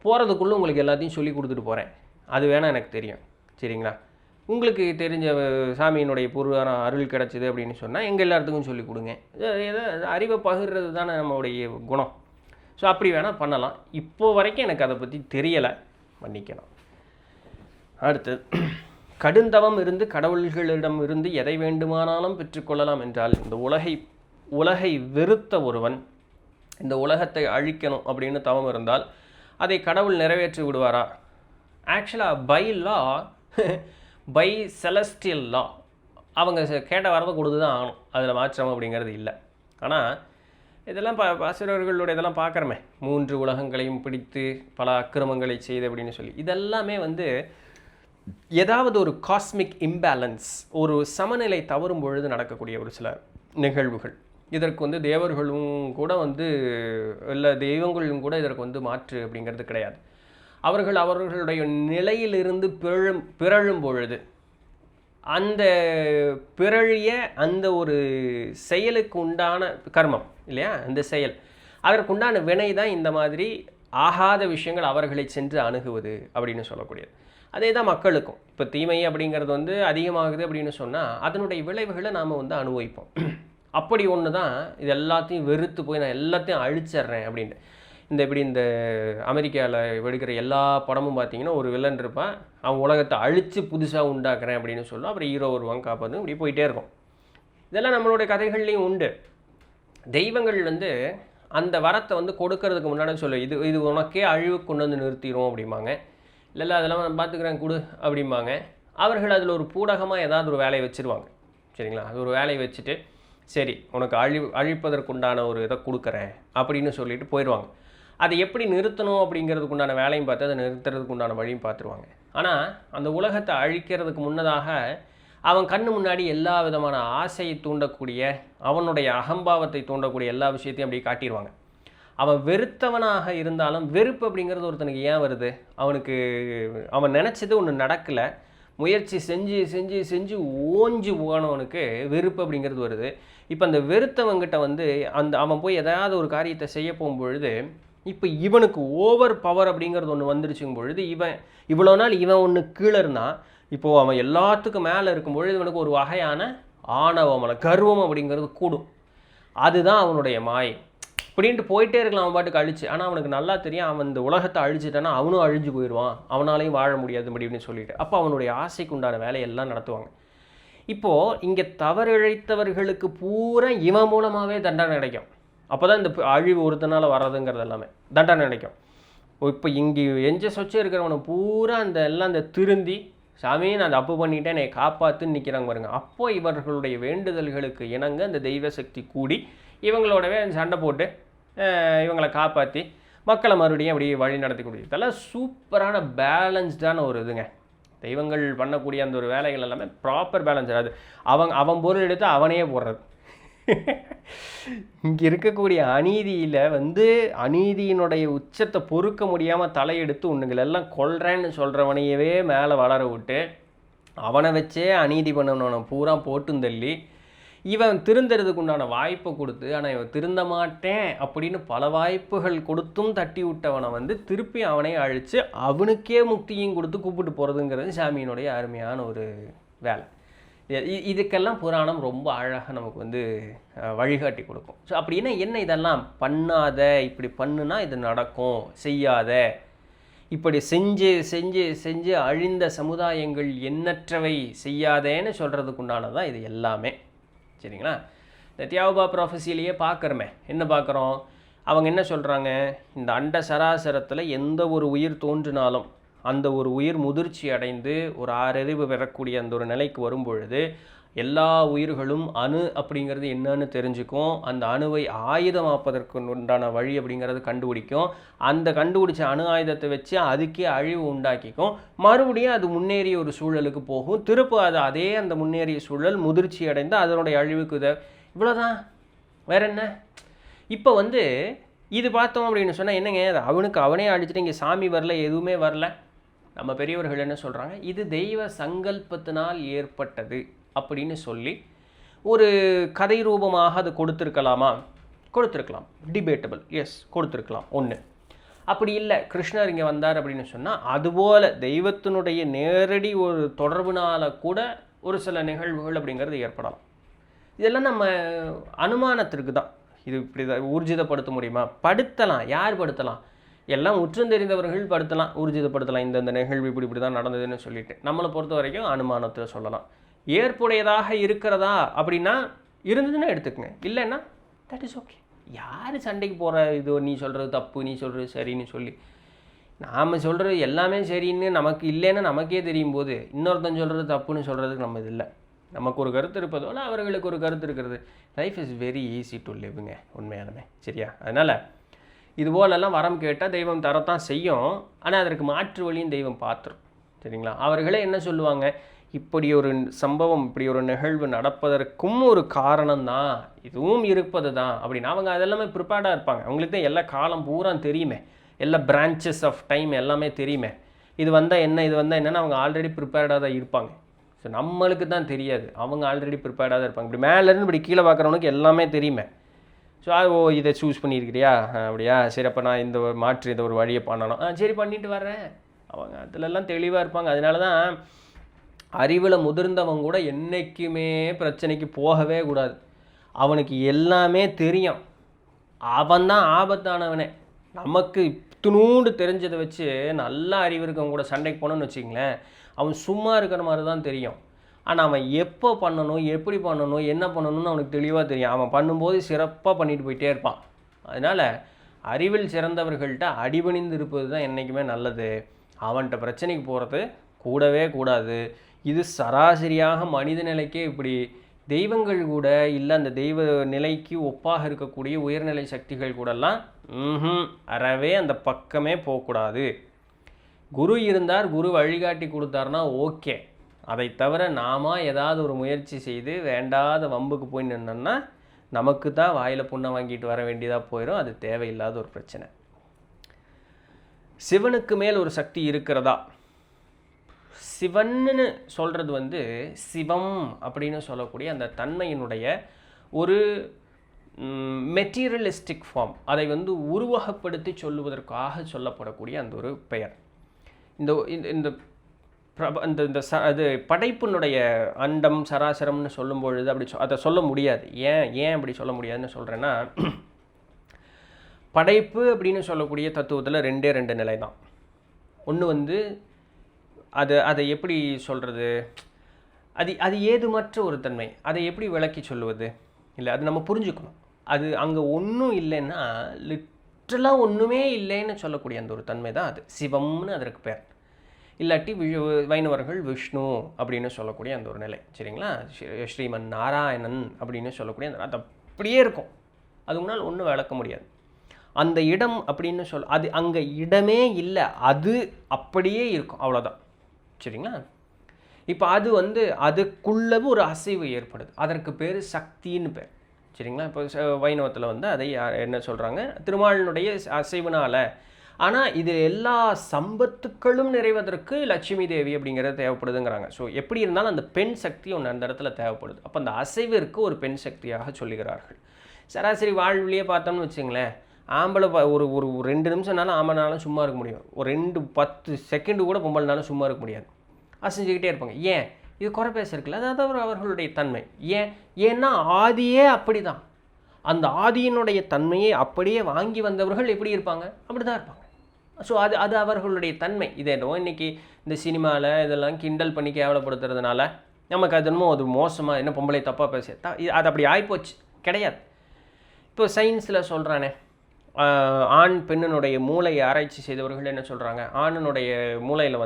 போகிறதுக்குள்ளே உங்களுக்கு எல்லாத்தையும் சொல்லி கொடுத்துட்டு போகிறேன். அது வேணால் எனக்கு தெரியும். சரிங்களா? உங்களுக்கு தெரிஞ்ச சாமியினுடைய பூர்வான அருள் கிடச்சிது அப்படின்னு சொன்னால் எங்கள் எல்லாத்துக்கும் சொல்லிக் கொடுங்க. ஏதோ அறிவை பகிர்றது தானே நம்மளுடைய குணம். ஸோ அப்படி வேணால் பண்ணலாம். இப்போது வரைக்கும் எனக்கு அதை பற்றி தெரியலை, மன்னிக்கணும். அடுத்து, கடுந்தவம் இருந்து கடவுள்களிடம் இருந்து எதை வேண்டுமானாலும் பெற்றுக்கொள்ளலாம் என்றால், இந்த உலகை வெறுத்த ஒருவன் இந்த உலகத்தை அழிக்கணும் அப்படின்னு தவம் இருந்தால் அதை கடவுள் நிறைவேற்றி விடுவாரா? ஆக்சுவலாக பை லா, பை செலஸ்டியல் லா, அவங்க கேட்ட வரதை கொடுத்து தான் ஆகணும், அதில் மாற்றம் அப்படிங்கிறது இல்லை. ஆனால் இதெல்லாம் ஆசிரியர்களுடைய இதெல்லாம் பார்க்குறமே, 3 உலகங்களையும் பிடித்து பல அக்கிரமங்களை செய்து அப்படின்னு சொல்லி, இதெல்லாமே ஏதாவது ஒரு காஸ்மிக் இம்பேலன்ஸ், ஒரு சமநிலை தவறும் பொழுது நடக்கக்கூடிய ஒரு சில நிகழ்வுகள். இதற்கு தேவர்களும் கூட இல்லை தெய்வங்களும் கூட இதற்கு மாற்று அப்படிங்கிறது கிடையாது. அவர்களுடைய நிலையிலிருந்து பிறழும் பொழுது அந்த பிறழிய அந்த ஒரு செயலுக்கு உண்டான கர்மம் இல்லையா, அந்த செயல் அதற்குண்டான வினை தான் இந்த மாதிரி ஆகாத விஷயங்கள் அவர்களை சென்று அணுகுவது அப்படின்னு சொல்லக்கூடியது. அதே தான் மக்களுக்கும். இப்போ தீமை அப்படிங்கிறது அதிகமாகுது அப்படின்னு சொன்னால் அதனுடைய விளைவுகளை நாம் அனுபவிப்போம். அப்படி ஒன்று தான் இது எல்லாத்தையும் வெறுத்து போய் நான் எல்லாத்தையும் அழிச்சிட்றேன் அப்படின்ட்டு. இந்த அமெரிக்காவில் எடுக்கிற எல்லா படமும் பார்த்தீங்கன்னா ஒரு வில்லன் இருப்பான், அவன் உலகத்தை அழித்து புதுசாக உண்டாக்குறேன் அப்படின்னு சொல்லுவோம். அப்புறம் ஹீரோ வருவாங்க, காப்பாற்று, இப்படி போயிட்டே இருக்கும். இதெல்லாம் நம்மளுடைய கதைகள்லேயும் உண்டு. தெய்வங்கள் அந்த வரத்தை கொடுக்கறதுக்கு முன்னாடி இது உனக்கே அழிவு கொண்டு நிறுத்திடும் அப்படிம்பாங்க. இல்லை அதெல்லாம் நான் பார்த்துக்கிறேன் கொடு அப்படிம்பாங்க. அவர்கள் அதில் ஒரு பூடகமாக ஏதாவது ஒரு வேலையை வச்சுருவாங்க. சரிங்களா? அது ஒரு வேலையை வச்சுட்டு சரி உனக்கு அழிப்பதற்குண்டான ஒரு இதை கொடுக்குறேன் அப்படின்னு சொல்லிட்டு போயிடுவாங்க. அதை எப்படி நிறுத்தணும் அப்படிங்கிறதுக்கு உண்டான வேலையும் பார்த்து அதை நிறுத்துறதுக்கு உண்டான வழியும் பார்த்துருவாங்க. ஆனால் அந்த உலகத்தை அழிக்கிறதுக்கு முன்னதாக அவன் கண்ணு முன்னாடி எல்லா விதமான ஆசையை தூண்டக்கூடிய, அவனுடைய அகம்பாவத்தை தூண்டக்கூடிய எல்லா விஷயத்தையும் அப்படியே காட்டிடுவாங்க. அவன் வெறுத்தவனாக இருந்தாலும் வெறுப்பு அப்படிங்கிறது ஒருத்தனுக்கு ஏன் வருது? அவன் நினச்சது ஒன்று நடக்கலை, முயற்சி செஞ்சு செஞ்சு செஞ்சு ஓஞ்சு போனவனுக்கு வெறுப்பு அப்படிங்கிறது வருது. இப்போ அந்த வெறுத்தவங்கிட்ட அவன் போய் ஏதாவது ஒரு காரியத்தை செய்ய போகும்பொழுது இப்போ இவனுக்கு ஓவர் பவர் அப்படிங்கிறது ஒன்று வந்துருச்சுங்கும் பொழுது இவ்வளோ நாள் இவன் ஒன்று கீழே இருந்தான், இப்போது அவன் எல்லாத்துக்கும் மேலே இருக்கும்பொழுது இவனுக்கு ஒரு வகையான ஆணவமான கர்வம் அப்படிங்கிறது கூடும். அதுதான் அவனுடைய மாயை. இப்படின்ட்டு போயிட்டே இருக்கலாம் அவன் பாட்டுக்கு அழிச்சு. ஆனால் அவனுக்கு நல்லா தெரியும் அவன் இந்த உலகத்தை அழிச்சிட்டானா அவனும் அழிஞ்சு போயிடுவான், அவனாலையும் வாழ முடியாது அப்படின்னு சொல்லிட்டு அப்போ அவனுடைய ஆசைக்கு உண்டான வேலையெல்லாம் நடத்துவாங்க. இப்போது இங்கே தவறிழைத்தவர்களுக்கு பூரா இவன் மூலமாகவே தண்டனை கிடைக்கும். அப்போ தான் இந்த அழிவு ஒருத்தனால வர்றதுங்கிறது எல்லாமே தண்டனை கிடைக்கும். இப்போ இங்கே எஞ்ச சொச்சம் இருக்கிறவனை பூரா அந்த திருந்தி சாமி நான் அந்த அப்பு பண்ணிட்டேன் என்னை காப்பாற்றுன்னு நிற்கிறாங்க பாருங்க. அப்போ இவர்களுடைய வேண்டுதல்களுக்கு இணங்க அந்த தெய்வ சக்தி கூடி இவங்களோடவே சண்டை போட்டு இவங்களை காப்பாற்றி மக்களை மறுபடியும் அப்படியே வழி நடத்தி கொடுக்குது. இதெல்லாம் சூப்பரான பேலன்ஸ்டான ஒரு இதுங்க. தெய்வங்கள் பண்ணக்கூடிய அந்த ஒரு வேலைகள் எல்லாமே ப்ராப்பர் பேலன்ஸ். அது அவன் பொருள் எடுத்து அவனையே போடுறது. இங்கே இருக்கக்கூடிய அநீதியில் அநீதியினுடைய உச்சத்தை பொறுக்க முடியாமல் தலையெடுத்து உன்னுங்களெல்லாம் கொல்றேன்னு சொல்கிறவனையவே மேலே வளர விட்டு அவனை வச்சே அநீதி பண்ணவனை பூரா போட்டும் தள்ளி இவன் திருந்துறதுக்கு உண்டான வாய்ப்பை கொடுத்து, ஆனால் இவன் திருந்த மாட்டேன் அப்படின்னு பல வாய்ப்புகள் கொடுத்தும் தட்டி விட்டவனை திருப்பி அவனே அழித்து அவனுக்கே முக்தியும் கொடுத்து கூப்பிட்டு போகிறதுங்கிறது சாமியினுடைய அருமையான ஒரு வேலை. இதுக்கெல்லாம் புராணம் ரொம்ப அழகாக நமக்கு வழிகாட்டி கொடுக்கும். ஸோ அப்படின்னா என்ன, இதெல்லாம் பண்ணாத, இப்படி பண்ணுனா இது நடக்கும், செய்யாத, இப்படி செஞ்சு செஞ்சு செஞ்சு அழிந்த சமுதாயங்கள் எண்ணற்றவை, செய்யாதேன்னு சொல்கிறதுக்குண்டானதான் இது எல்லாமே. சரிங்களா? இந்த தியாகபா ப்ராஃபஸிலேயே பார்க்குறோமே, என்ன பார்க்குறோம், அவங்க என்ன சொல்கிறாங்க, இந்த அண்ட சராசரத்தில் எந்த ஒரு உயிர் தோன்றினாலும் அந்த ஒரு உயிர் முதிர்ச்சி அடைந்து ஒரு ஆறறிவு பெறக்கூடிய அந்த ஒரு நிலைக்கு வரும்பொழுது எல்லா உயிர்களும் அணு அப்படிங்கிறது என்னன்னு தெரிஞ்சுக்கும். அந்த அணுவை ஆயுதமாப்பதற்கு உண்டான வழி அப்படிங்கிறது கண்டுபிடிக்கும். அந்த கண்டுபிடிச்ச அணு ஆயுதத்தை வச்சு அதுக்கே அழிவு உண்டாக்கிக்கும். மறுபடியும் அது முன்னேறிய ஒரு சூழலுக்கு போகும். திரும்ப அது அதே அந்த முன்னேறிய சூழல் முதிர்ச்சி அடைந்து அதனுடைய அழிவுக்கு இவ்வளோதான், வேற என்ன. இப்போ இது பார்த்தோம் அப்படின்னு சொன்னால் என்னங்க, அவனுக்கு அவனே அழிச்சிட்டு இங்கே சாமி வரல, எதுவுமே வரல. நம்ம பெரியவர்கள் என்ன சொல்கிறாங்க, இது தெய்வ சங்கல்பத்தினால் ஏற்பட்டது அப்படின்னு சொல்லி ஒரு கதை ரூபமாக அது கொடுத்துருக்கலாமா? கொடுத்துருக்கலாம், டிபேட்டபிள், எஸ் கொடுத்துருக்கலாம். ஒன்று அப்படி இல்லை, கிருஷ்ணர் இங்கே வந்தார் அப்படின்னு சொன்னால் அதுபோல் தெய்வத்தினுடைய நேரடி ஒரு தொடர்புனால கூட ஒரு சில நிகழ்வுகள் அப்படிங்கிறது ஏற்படலாம். இதெல்லாம் நம்ம அனுமானத்திற்கு தான். இது இப்படி தான் ஊர்ஜிதப்படுத்த முடியுமா? படுத்தலாம். யார் படுத்தலாம்? எல்லாம் உற்றம் தெரிந்தவர்கள் படுத்தலாம், ஊர்ஜிதப்படுத்தலாம். இந்த நிகழ்வு இப்படி தான் நடந்ததுன்னு சொல்லிட்டு நம்மளை பொறுத்த வரைக்கும் அனுமானத்தில் சொல்லலாம். ஏற்புடையதாக இருக்கிறதா அப்படின்னா இருந்ததுன்னா எடுத்துக்கங்க, இல்லைன்னா தட் இஸ் ஓகே. யார் சண்டைக்கு போகிற, இது நீ சொல்கிறது தப்பு, நீ சொல்கிறது சரின்னு சொல்லி நாம் சொல்கிறது எல்லாமே சரின்னு நமக்கு இல்லைன்னா நமக்கே தெரியும் போது இன்னொருத்தன் சொல்கிறது தப்புன்னு சொல்கிறதுக்கு நம்ம இது இல்லை. நமக்கு ஒரு கருத்து இருப்பதோட அவர்களுக்கு ஒரு கருத்து இருக்கிறது. Life is very easy to லிவ்ங்க, உண்மையாலுமே. சரியா? அதனால் இதுபோலெல்லாம் வரம் கேட்டால் தெய்வம் தரத்தான் செய்யும். ஆனால் அதற்கு மாற்று வழியும் தெய்வம் பார்த்துரும். சரிங்களா? அவர்களே என்ன சொல்லுவாங்க, இப்படி ஒரு சம்பவம், இப்படி ஒரு நிகழ்வு நடப்பதற்கும் ஒரு காரணம்தான், இதுவும் இருப்பது தான் அப்படின்னு அவங்க அதெல்லாமே ப்ரிப்பேர்டாக இருப்பாங்க. அவங்களுக்கு தான் எல்லா காலம் பூரா தெரியுமே, எல்லா பிரான்ச்சஸ் ஆஃப் டைம் எல்லாமே தெரியுமே. இது வந்தால் என்ன, இது வந்தால் என்னென்னு அவங்க ஆல்ரெடி ப்ரிப்பேர்டாக தான் இருப்பாங்க. ஸோ நம்மளுக்கு தான் தெரியாது, அவங்க ஆல்ரெடி ப்ரிப்பேர்டாக தான் இருப்பாங்க. இப்படி மேலேருந்து இப்படி கீழே பார்க்குறவனுக்கு எல்லாமே தெரியுமே. ஸோ இதை சூஸ் பண்ணியிருக்கிறியா, அப்படியா, சரி அப்போ நான் இந்த மாற்று இதை ஒரு வழியை பண்ணணும், சரி பண்ணிட்டு வர்றேன். அவங்க அதிலெல்லாம் தெளிவாக இருப்பாங்க. அதனால தான் அறிவில் முதிர்ந்தவங்க கூட என்றைக்குமே பிரச்சனைக்கு போகவே கூடாது. அவனுக்கு எல்லாமே தெரியும், அவன் தான் ஆபத்தானவனே. நமக்கு இத்தினூண்டு தெரிஞ்சதை வச்சு நல்லா அறிவு இருக்கவங்க கூட சண்டைக்கு போனோன்னு வச்சிங்களேன், அவன் சும்மா இருக்கிற மாதிரி தான் தெரியும். ஆனால் அவன் எப்போ பண்ணணும், எப்படி பண்ணணும், என்ன பண்ணணும்னு அவனுக்கு தெளிவாக தெரியும். அவன் பண்ணும்போது சிறப்பாக பண்ணிட்டு போயிட்டே இருப்பான். அதனால் அறிவில் சிறந்தவர்கள்ட்ட அடிபணிந்து இருப்பது தான் என்றைக்குமே நல்லது. அவன்கிட்ட பிரச்சனைக்கு போகிறது கூடவே கூடாது. இது சராசரியாக மனித நிலைக்கே இப்படி. தெய்வங்கள் கூட இல்லை, அந்த தெய்வ நிலைக்கு ஒப்பாக இருக்கக்கூடிய உயர்நிலை சக்திகள் கூடலாம் அறவே அந்த பக்கமே போகக்கூடாது. குரு இருந்தார், குரு வழிகாட்டி கொடுத்தாருன்னா ஓகே. அதை தவிர நாம ஏதாவது ஒரு முயற்சி செய்து வேண்டாத வம்புக்கு போய் நின்னோம்னா நமக்கு தான் வாயில் புண்ணை வாங்கிட்டு வர வேண்டியதாக போயிடும். அது தேவையில்லாத ஒரு பிரச்சனை. சிவனுக்கு மேல் ஒரு சக்தி இருக்கிறதா? சிவன்னு சொல்கிறது சிவம் அப்படின்னு சொல்லக்கூடிய அந்த தன்மையினுடைய ஒரு மெட்டீரியலிஸ்டிக் ஃபார்ம். அதை உருவகப்படுத்தி சொல்லுவதற்காக சொல்லப்படக்கூடிய அந்த ஒரு பெயர். இந்த இந்த இந்த அது படைப்பினுடைய அண்டம் சராசரம்னு சொல்லும் பொழுது அப்படி அதை சொல்ல முடியாது. ஏன் அப்படி சொல்ல முடியாதுன்னு சொல்கிறேன்னா, படைப்பு அப்படின்னு சொல்லக்கூடிய தத்துவத்தில் ரெண்டு நிலை தான். ஒன்று அதை எப்படி சொல்கிறது, அது ஏதுமற்ற ஒரு தன்மை. அதை எப்படி விளக்கி சொல்லுவது? இல்லை, அது நம்ம புரிஞ்சுக்கணும். அது அங்கே ஒன்றும் இல்லைன்னா லிட்ரலாக ஒன்றுமே இல்லைன்னு சொல்லக்கூடிய அந்த ஒரு தன்மை தான் அது சிவம்னு அதற்கு பேர். இல்லாட்டி வைணவர்கள் விஷ்ணு அப்படின்னு சொல்லக்கூடிய அந்த ஒரு நிலை. சரிங்களா? ஸ்ரீமன் நாராயணன் அப்படின்னு சொல்லக்கூடிய அந்த அது அப்படியே இருக்கும். அது முன்னால் ஒன்றும் விளக்க முடியாது. அந்த இடம் அப்படின்னு அது அங்கே இடமே இல்லை, அது அப்படியே இருக்கும், அவ்வளோதான். சரிங்களா? இப்போ அது அதுக்குள்ளவும் ஒரு அசைவு ஏற்படுது. அதற்கு பேர் சக்தின்னு பேர். சரிங்களா? இப்போ வைணவத்தில் அதை என்ன சொல்கிறாங்க, திருமாலினுடைய அசைவுனால. ஆனால் இது எல்லா சம்பத்துக்களும் நிறைவதற்கு லட்சுமி தேவி அப்படிங்கிறது தேவைப்படுதுங்கிறாங்க. ஸோ எப்படி இருந்தாலும் அந்த பெண் சக்தி ஒன்று அந்த இடத்துல தேவைப்படுது. அப்போ அந்த அசைவிற்கு ஒரு பெண் சக்தியாக சொல்லுகிறார்கள். சராசரி வாழ்விலேயே பார்த்தோம்னு வச்சுங்களேன், ஆம்பளை ஒரு ஒரு 2 நிமிஷம்னாலும் ஆம்பளைனாலும் சும்மா இருக்க முடியும். ஒரு 10 செகண்டு கூட பொம்பளைனாலும் சும்மா இருக்க முடியாது. அசைஞ்சிக்கிட்டே இருப்பாங்க. ஏன்? இது குறை பேசுறதுக்குல, அதாவது அவர்களுடைய தன்மை. ஏன்னா ஆதியே அப்படி தான். அந்த ஆதியினுடைய தன்மையை அப்படியே வாங்கி வந்தவர்கள் எப்படி இருப்பாங்க? அப்படி தான் இருப்பாங்க. ஸோ அது அவர்களுடைய தன்மை. இதேனோ இன்றைக்கி இந்த சினிமாவில் இதெல்லாம் கிண்டல் பண்ணி கேவலப்படுத்துறதுனால நமக்கு அது என்னமோ அது மோசமாக, என்ன பொம்பளை தப்பாக பேச அது அப்படி ஆகிப்போச்சு. கிடையாது. இப்போ சயின்ஸில் சொல்கிறானே, ஆண் பெண்ணினுடைய மூளையை ஆராய்ச்சி செய்தவர்கள் என்ன சொல்கிறாங்க, ஆணினுடைய மூளையில்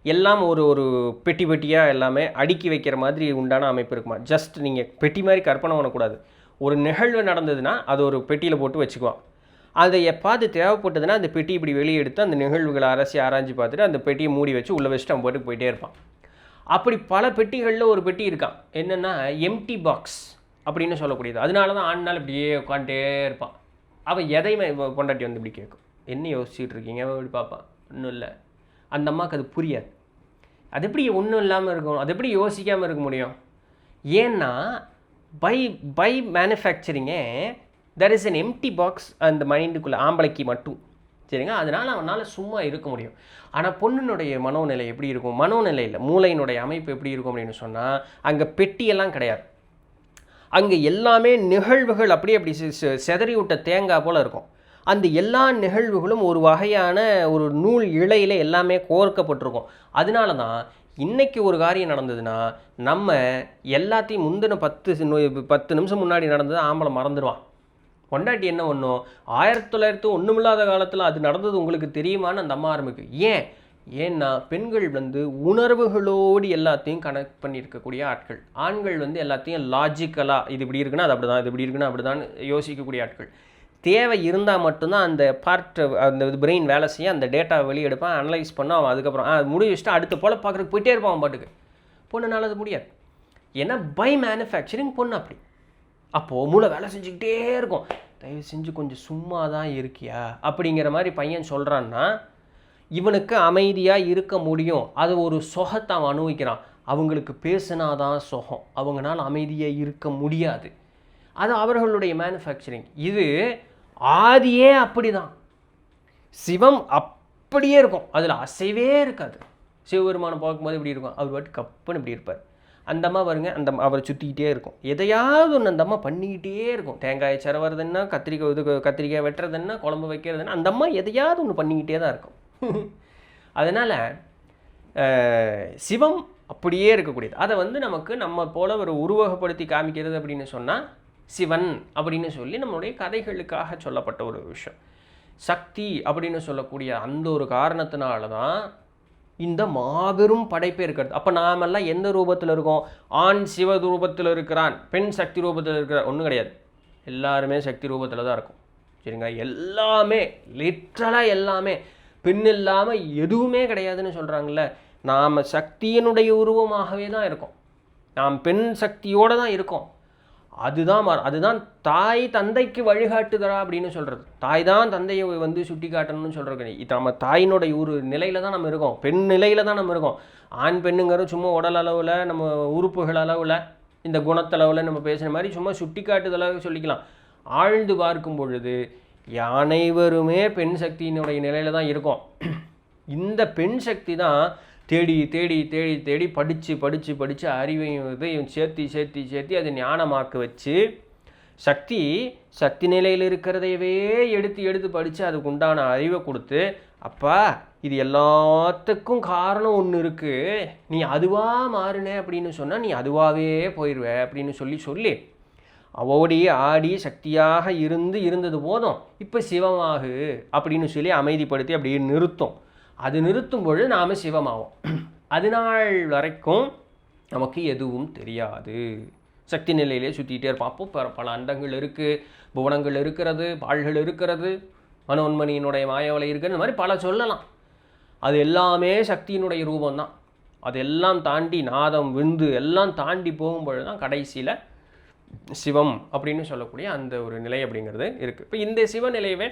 எல்லாம் ஒரு பெட்டி பெட்டியாக எல்லாமே அடுக்கி வைக்கிற மாதிரி உண்டான அமைப்பு இருக்குமா. ஜஸ்ட் நீங்கள் பெட்டி மாதிரி கற்பனை பண்ணக்கூடாது. ஒரு நிகழ்வு நடந்ததுன்னா அது ஒரு பெட்டியில் போட்டு வச்சுக்குவான். அதை எப்பாவது தேவைப்பட்டதுன்னா அந்த பெட்டி இப்படி வெளியே எடுத்து அந்த நிகழ்வுகளை ஆராய்ச்சி பார்த்துட்டு அந்த பெட்டியை மூடி வச்சு உள்ளே வச்சுட்டு அவன் போட்டு போயிட்டே இருப்பான். அப்படி பல பெட்டிகளில் ஒரு பெட்டி இருக்கான். என்னென்னா எம்டி பாக்ஸ் அப்படின்னு சொல்லக்கூடியது. அதனால தான் ஆண்னால் இப்படியே உட்காந்துட்டே இருப்பான். அவன் எதையுமே பொண்டாட்டி இப்படி கேட்கும், என்ன யோசிச்சுட்டு இருக்கீங்க, இப்படி பார்ப்பான். ஒன்றும் இல்லை. அந்த அம்மாவுக்கு அது புரியாது. அது எப்படி ஒன்றும் இல்லாமல் இருக்கும், அது எப்படி யோசிக்காமல் இருக்க முடியும்? ஏன்னா பை மேனுஃபேக்சரிங்கே there is an empty box அந்த மைண்டுக்குள்ளே, ஆம்பளைக்கு மட்டும். சரிங்க, அதனால் அவனால் சும்மா இருக்க முடியும். ஆனால் பொண்ணுனுடைய மனோநிலை எப்படி இருக்கும்? மனோநிலையில் மூளையினுடைய அமைப்பு எப்படி இருக்கும் அப்படின்னு சொன்னால், அங்கே பெட்டியெல்லாம் கிடையாது. அங்கே எல்லாமே நிகழ்வுகள் அப்படி செதறி விட்ட தேங்காய் போல் இருக்கும். அந்த எல்லா நிகழ்வுகளும் ஒரு வகையான ஒரு நூல் இழையில் எல்லாமே கோர்க்கப்பட்டிருக்கும். அதனால தான் இன்றைக்கி ஒரு காரியம் நடந்ததுன்னா நம்ம எல்லாத்தையும் முந்தின 10 நிமிஷம் முன்னாடி நடந்தது ஆம்பளை மறந்துடுவான். பொண்டாட்டி என்ன ஒன்றும் 1900 ஒன்றுமில்லாத காலத்தில் அது நடந்தது உங்களுக்கு தெரியுமான்னு அந்த அம்மா ஆரம்பிக்கு. ஏன்னா பெண்கள் உணர்வுகளோடு எல்லாத்தையும் கனெக்ட் பண்ணியிருக்கக்கூடிய ஆட்கள். ஆண்கள் எல்லாத்தையும் லாஜிக்கலாக இது இப்படி இருக்குன்னா அது அப்படி தான், இது இப்படி இருக்குன்னா அப்படி தான் யோசிக்கக்கூடிய ஆட்கள். தேவை இருந்தால் மட்டும்தான் அந்த பார்ட், அந்த பிரெயின் வேலை செய்ய, அந்த டேட்டாவை வெளியெடுப்பான், அனலைஸ் பண்ணால் அவன் அதுக்கப்புறம் முடிவு வச்சுட்டு அடுத்த போல் பார்க்குறதுக்கு போயிட்டே இருப்பான் அவன் பாட்டுக்கு. பொண்ணுனால அது முடியாது. ஏன்னா பை மேனுஃபேக்சரிங் பொண்ணு அப்படி. அப்போது மூளை வேலை செஞ்சுக்கிட்டே இருக்கும். தயவு செஞ்சு கொஞ்சம் சும்மா தான் இருக்கியா அப்படிங்கிற மாதிரி பையன் சொல்கிறான்னா இவனுக்கு அமைதியாக இருக்க முடியும். அது ஒரு சொகத்தை அவன் அனுபவிக்கிறான். அவங்களுக்கு பேசினாதான் சொகம், அவங்களால அமைதியாக இருக்க முடியாது. அது அவர்களுடைய மேனுஃபேக்சரிங். இது ஆதியே அப்படி தான். சிவம் அப்படியே இருக்கும், அதில் அசைவே இருக்காது. சிவபெருமானை பார்க்கும்போது இப்படி இருக்கும், அவர் பாட்டு கப்புன்னு இப்படி இருப்பார். அந்த அம்மா பாருங்க, அவரை சுற்றிக்கிட்டே இருக்கும். எதையாவது ஒன்று அந்த அம்மா பண்ணிக்கிட்டே இருக்கும். தேங்காயை சிரவறதுன்னா, கத்திரிக்காய் வெட்டுறதுன்னா, குழம்பு வைக்கிறதுன்னா, அந்த அம்மா எதையாவது ஒன்று பண்ணிக்கிட்டே தான் இருக்கும். அதனால் சிவம் அப்படியே இருக்கக்கூடியது. அதை நமக்கு நம்ம போல ஒரு உருவகப்படுத்தி காமிக்கிறது அப்படின்னு சொன்னால் சிவன் அப்படின்னு சொல்லி நம்மளுடைய கதைகளுக்காக சொல்லப்பட்ட ஒரு விஷயம். சக்தி அப்படின்னு சொல்லக்கூடிய அந்த ஒரு காரணத்தினால தான் இந்த மாபெரும் படைப்பே இருக்கிறது. அப்போ நாமெல்லாம் எந்த ரூபத்தில் இருக்கோம்? ஆண் சிவ ரூபத்தில் இருக்கிறான், பெண் சக்தி ரூபத்தில் இருக்கிறான். ஒன்றும் கிடையாது, எல்லாருமே சக்தி ரூபத்தில் தான் இருக்கும். சரிங்க, எல்லாமே லிட்ரலாக எல்லாமே. பெண் இல்லாமல் எதுவுமே கிடையாதுன்னு சொல்கிறாங்கல்ல. நாம் சக்தியினுடைய உருவமாகவே தான் இருக்கோம். நாம் பெண் சக்தியோடு தான் இருக்கோம். அதுதான் தாய் தந்தைக்கு வழிகாட்டுதரா அப்படின்னு சொல்கிறது. தாய் தான் தந்தையை சுட்டி காட்டணும்னு சொல்கிறது. நம்ம தாயினுடைய ஒரு நிலையில் தான் நம்ம இருக்கோம், பெண் நிலையில் தான் நம்ம இருக்கோம். ஆண் பெண்ணுங்கிறது சும்மா உடல் அளவில், நம்ம உறுப்புகள் அளவில், இந்த குணத்தளவில் நம்ம பேசுகிற மாதிரி சும்மா சுட்டி காட்டுதலாக சொல்லிக்கலாம். ஆழ்ந்து பார்க்கும் பொழுது அனைவருமே பெண் சக்தியினுடைய நிலையில் தான் இருக்கோம். இந்த பெண் சக்தி தான் தேடி தேடி தேடி தேடி படித்து அறிவையும் இதையும் சேர்த்தி அதை ஞானமாக்க வச்சு சக்தி நிலையில் இருக்கிறதையவே எடுத்து படித்து அதுக்கு உண்டான அறிவை கொடுத்து, அப்பா இது எல்லாத்துக்கும் காரணம் ஒன்று இருக்குது, நீ அதுவாக மாறுனே அப்படின்னு சொன்னால் நீ அதுவாகவே போயிடுவே அப்படின்னு சொல்லி ஓடி ஆடி சக்தியாக இருந்தது போதும், இப்போ சிவமாகு அப்படின்னு சொல்லி அமைதிப்படுத்தி அப்படியே நிறுத்தும். அது நிறுத்தும் பொழுது நாம் சிவமாகும். அது நாள் வரைக்கும் நமக்கு எதுவும் தெரியாது, சக்தி நிலையிலே சுற்றிகிட்டே இருப்போம். அப்போ பல அண்டங்கள் இருக்குது, புவனங்கள் இருக்கிறது, பால்கள் இருக்கிறது, மனோன்மணியினுடைய மாயவலை இருக்கிறது, இந்த மாதிரி பல சொல்லலாம். அது எல்லாமே சக்தியினுடைய ரூபந்தான். அதெல்லாம் தாண்டி நாதம் விந்து எல்லாம் தாண்டி போகும்பொழுது தான் கடைசியில் சிவம் அப்படின்னு சொல்லக்கூடிய அந்த ஒரு நிலை அப்படிங்கிறது இருக்குது. இப்போ இந்த சிவநிலையவே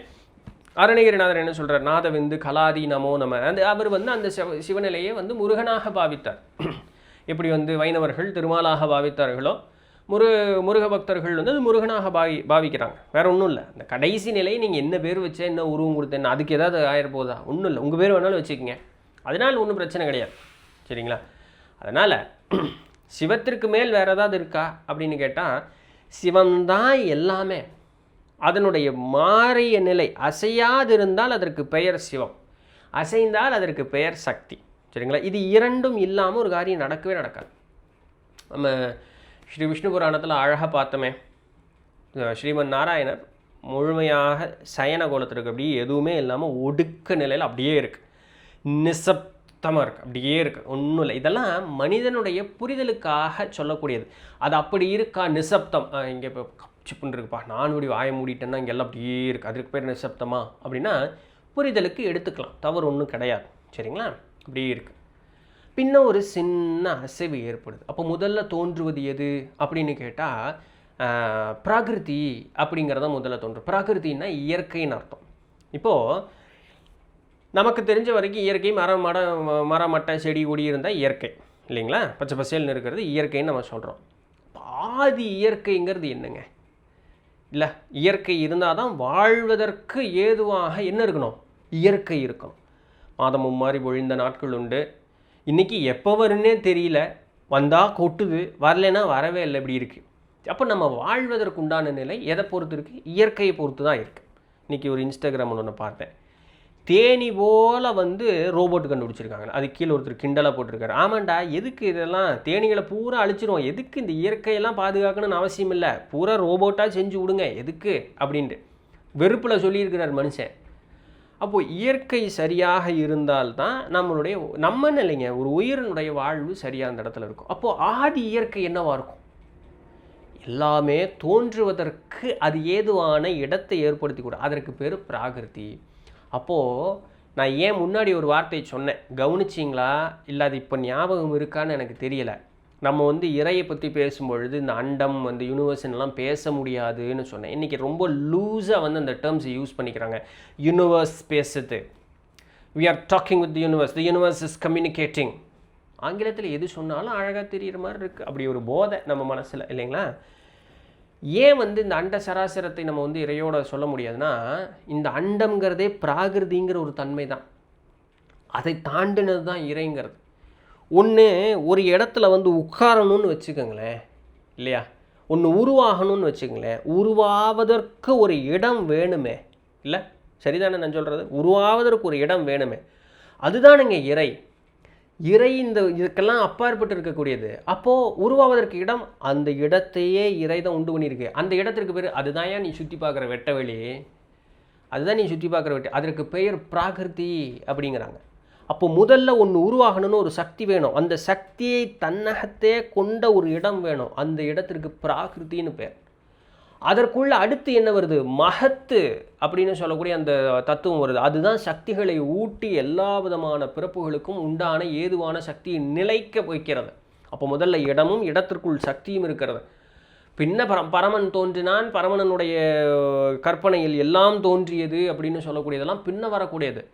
அருணகிரிநாதர் என்ன சொல்கிறார், நாதவிந்து கலாதி நமோ நம. அவர் அந்த சிவநிலையை முருகனாக பாவித்தார். எப்படி வைணவர்கள் திருமாலாக பாவித்தார்களோ முருக பக்தர்கள் அது முருகனாக பாவிக்கிறாங்க. வேறு ஒன்றும் இல்லை. அந்த கடைசி நிலையை நீங்கள் என்ன பேர் வச்சா என்ன உருவம் கொடுத்தேன்னு அதுக்கு ஏதாவது ஆயிரப்போதா? ஒன்றும் இல்லை, உங்கள் பேர் வேணாலும் வச்சுக்கோங்க, அதனால் ஒன்றும் பிரச்சனை கிடையாது. சரிங்களா? அதனால் சிவத்திற்கு மேல் வேறு ஏதாவது இருக்கா அப்படின்னு கேட்டால், சிவம்தான் எல்லாமே. அதனுடைய மாறிய நிலை அசையாதிருந்தால் அதற்கு பெயர் சிவம், அசைந்தால் அதற்கு பெயர் சக்தி. சரிங்களா? இது இரண்டும் இல்லாமல் ஒரு காரியம் நடக்கவே நடக்காது. நம்ம ஸ்ரீ விஷ்ணு புராணத்தில் அழகாக பார்த்தோமே, ஸ்ரீமன் நாராயணர் முழுமையாக சயன கோலத்திற்கு அப்படியே எதுவுமே இல்லாமல் ஒடுக்க நிலையில் அப்படியே இருக்குது, நிசப்தமாக இருக்குது, அப்படியே இருக்குது, ஒன்றும் இல்லை. இதெல்லாம் மனிதனுடைய புரிதலுக்காக சொல்லக்கூடியது. அது அப்படி இருக்கா நிசப்தம், இங்கே இப்போ கப்சிப்புன்னு இருக்குப்பா, நான் இப்படி வாய மூடிட்டேன்னா இங்கே எல்லாம் அப்படியே இருக்குது, அதுக்கு பேர் நிசப்தமா அப்படின்னா புரிதலுக்கு எடுத்துக்கலாம், தவறு ஒன்றும் கிடையாது. சரிங்களா? அப்படியே இருக்குது. பின்ன ஒரு சின்ன அசைவு ஏற்படுது. அப்போ முதல்ல தோன்றுவது எது அப்படின்னு கேட்டால் பிரகிருதி அப்படிங்கிறத முதல்ல தோன்றும். பிரகிருத்தின்னா இயற்கைன்னு அர்த்தம். இப்போது நமக்கு தெரிஞ்ச வரைக்கும் இயற்கை மரம் மட்டை செடி கொடி இருந்தால் இயற்கை இல்லைங்களா? பச்சை பசேல்னு இருக்கிறது இயற்கைன்னு நம்ம சொல்கிறோம். ஆதி இயற்கைங்கிறது என்னங்க? இல்லை, இயற்கை இருந்தால் தான் வாழ்வதற்கு ஏதுவாக என்ன இருக்கணும்? இயற்கை இருக்கணும். மாதமும் மாறி பொழிந்த நாட்கள் உண்டு. இன்றைக்கி எப்போ வருன்னே தெரியல, வந்தால் கொட்டுது, வரலைன்னா வரவே இல்லை, இப்படி இருக்குது. அப்போ நம்ம வாழ்வதற்கு உண்டான நிலை எதை பொறுத்து இருக்குது? இயற்கையை பொறுத்து தான் இருக்குது. இன்றைக்கி ஒரு இன்ஸ்டாகிராமில் ஒன்று பார்த்தேன், தேனி போல் ரோபோட்டு கண்டுபிடிச்சிருக்காங்க. அது கீழே ஒருத்தர் கிண்டலாக போட்டிருக்காரு. ஆமாண்டா, எதுக்கு இதெல்லாம்? தேனிகளை பூரா அழிச்சிருவோம், எதுக்கு இந்த இயற்கையெல்லாம் பாதுகாக்கணும்னு அவசியம் இல்லை, பூரா ரோபோட்டாக செஞ்சு விடுங்க, எதுக்கு அப்படின்ட்டு வெறுப்பில் சொல்லியிருக்கிறார் மனுஷன். அப்போது இயற்கை சரியாக இருந்தால்தான் நம்ம இல்லைங்க, ஒரு உயிரினுடைய வாழ்வு சரியாக அந்த இடத்துல இருக்கும். அப்போது ஆதி இயற்கை என்னவாக இருக்கும்? எல்லாமே தோன்றுவதற்கு அது ஏதுவான இடத்தை ஏற்படுத்தி கூட, அதற்கு பேர் பிராகிருதி. அப்போது நான் ஏன் முன்னாடி ஒரு வார்த்தை சொன்னேன், கவனிச்சிங்களா? இல்லை அது இப்போ ஞாபகம் இருக்கான்னு எனக்கு தெரியலை. நம்ம இறையை பற்றி பேசும்பொழுது இந்த அண்டம் யூனிவர்ஸ்லாம் பேச முடியாதுன்னு சொன்னேன். இன்றைக்கி ரொம்ப லூஸாக அந்த டேர்ம்ஸை யூஸ் பண்ணிக்கிறாங்க. யூனிவர்ஸ் பேசுது, we are talking with the universe is communicating. ஆங்கிலத்தில் எது சொன்னாலும் அழகாக தெரிகிற மாதிரி இருக்குது. அப்படி ஒரு போதை நம்ம மனசில் இல்லைங்களா? ஏன் இந்த அண்ட சராசரத்தை நம்ம இறையோட சொல்ல முடியாதுன்னா, இந்த அண்டம்ங்கிறதே பிராகிருதிங்கிற ஒரு தன்மை தான், அதை தாண்டினது தான் இறைங்கிறது. ஒன்று ஒரு இடத்துல உட்காரணும்னு வச்சுக்கோங்களேன், இல்லையா? ஒன்று உருவாகணும்னு வச்சுக்கோங்களேன், உருவாவதற்கு ஒரு இடம் வேணுமே, இல்லை? சரிதானே நான் சொல்கிறது? உருவாவதற்கு ஒரு இடம் வேணுமே, அதுதானுங்க இறை. இறை இதுக்கெல்லாம் அப்பாற்பட்டு இருக்கக்கூடியது. அப்போது உருவாவதற்கு இடம், அந்த இடத்தையே இறை தான் உண்டு பண்ணியிருக்கு. அந்த இடத்திற்கு பேர் அதுதான் நீ சுற்றி பார்க்குற வெட்ட வெளி, அதுதான் நீ சுற்றி பார்க்குற வெட்ட, அதற்கு பெயர் பிராகிருதி அப்படிங்கிறாங்க. அப்போ முதல்ல ஒன்று உருவாகணும்னு ஒரு சக்தி வேணும், அந்த சக்தியை தன்னகத்தே கொண்ட ஒரு இடம் வேணும், அந்த இடத்திற்கு பிராகிருத்தின்னு பேர். அதற்குள்ள அடுத்து என்ன வருது? மகத்து அப்படின்னு சொல்லக்கூடிய அந்த தத்துவம் வருது. அதுதான் சக்திகளை ஊட்டி எல்லா விதமான பிறப்புகளுக்கும் உண்டான ஏதுவான சக்தியை நிலைக்க வைக்கிறது. அப்போ முதல்ல இடமும் இடத்திற்குள் சக்தியும் இருக்கிறது. பின்ன பரமன் தோன்றினான், பரமனனுடைய கற்பனையில் எல்லாம் தோன்றியது அப்படின்னு சொல்லக்கூடியதெல்லாம் பின்ன வரக்கூடியது.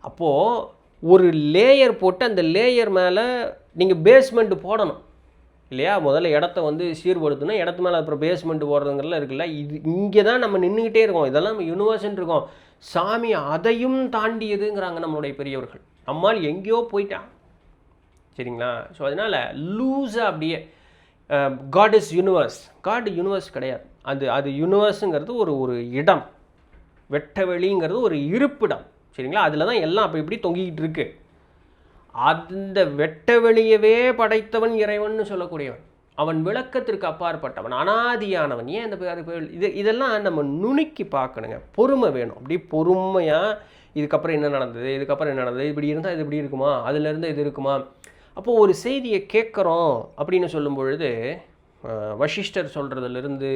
அப்போது ஒரு லேயர் போட்டு அந்த லேயர் மேலே நீங்கள் பேஸ்மெண்ட்டு போடணும் இல்லையா? முதல்ல இடத்த சீர்படுத்தணும், இடத்து மேலே அப்புறம் பேஸ்மெண்ட்டு போடுறதுங்கிறதுலாம் இருக்குல்ல. இது இங்கே தான் நம்ம நின்றுக்கிட்டே இருக்கோம், இதெல்லாம் நம்ம யூனிவர்ஸ்ன்னு இருக்கோம். சாமி அதையும் தாண்டியதுங்கிறாங்க நம்மளுடைய பெரியவர்கள். நம்மால் எங்கேயோ போயிட்டான். சரிங்களா? ஸோ அதனால் லூஸாக அப்படியே god is universe, god universe கிடையாது. அது யூனிவர்ஸுங்கிறது ஒரு இடம், வெட்ட வெளிங்கிறது ஒரு இருப்பிடம். சரிங்களா? அதில் தான் எல்லாம் அப்போ இப்படி தொங்கிக்கிட்டு இருக்கு. அந்த வெட்ட வெளியவே படைத்தவன் இறைவன் சொல்லக்கூடியவன், அவன் விளக்கத்திற்கு அப்பாற்பட்டவன், அனாதியானவன். ஏன் இந்த இதெல்லாம் நம்ம நுணுக்கி பார்க்கணுங்க, பொறுமை வேணும். அப்படி பொறுமையாக இதுக்கப்புறம் என்ன நடந்தது, இதுக்கப்புறம் என்ன நடந்தது, இப்படி இருந்தால் இது இப்படி இருக்குமா, அதுலேருந்து இது இருக்குமா. அப்போது ஒரு செய்தியை கேட்குறோம் அப்படின்னு சொல்லும் பொழுது வசிஷ்டர் சொல்கிறதுலேருந்து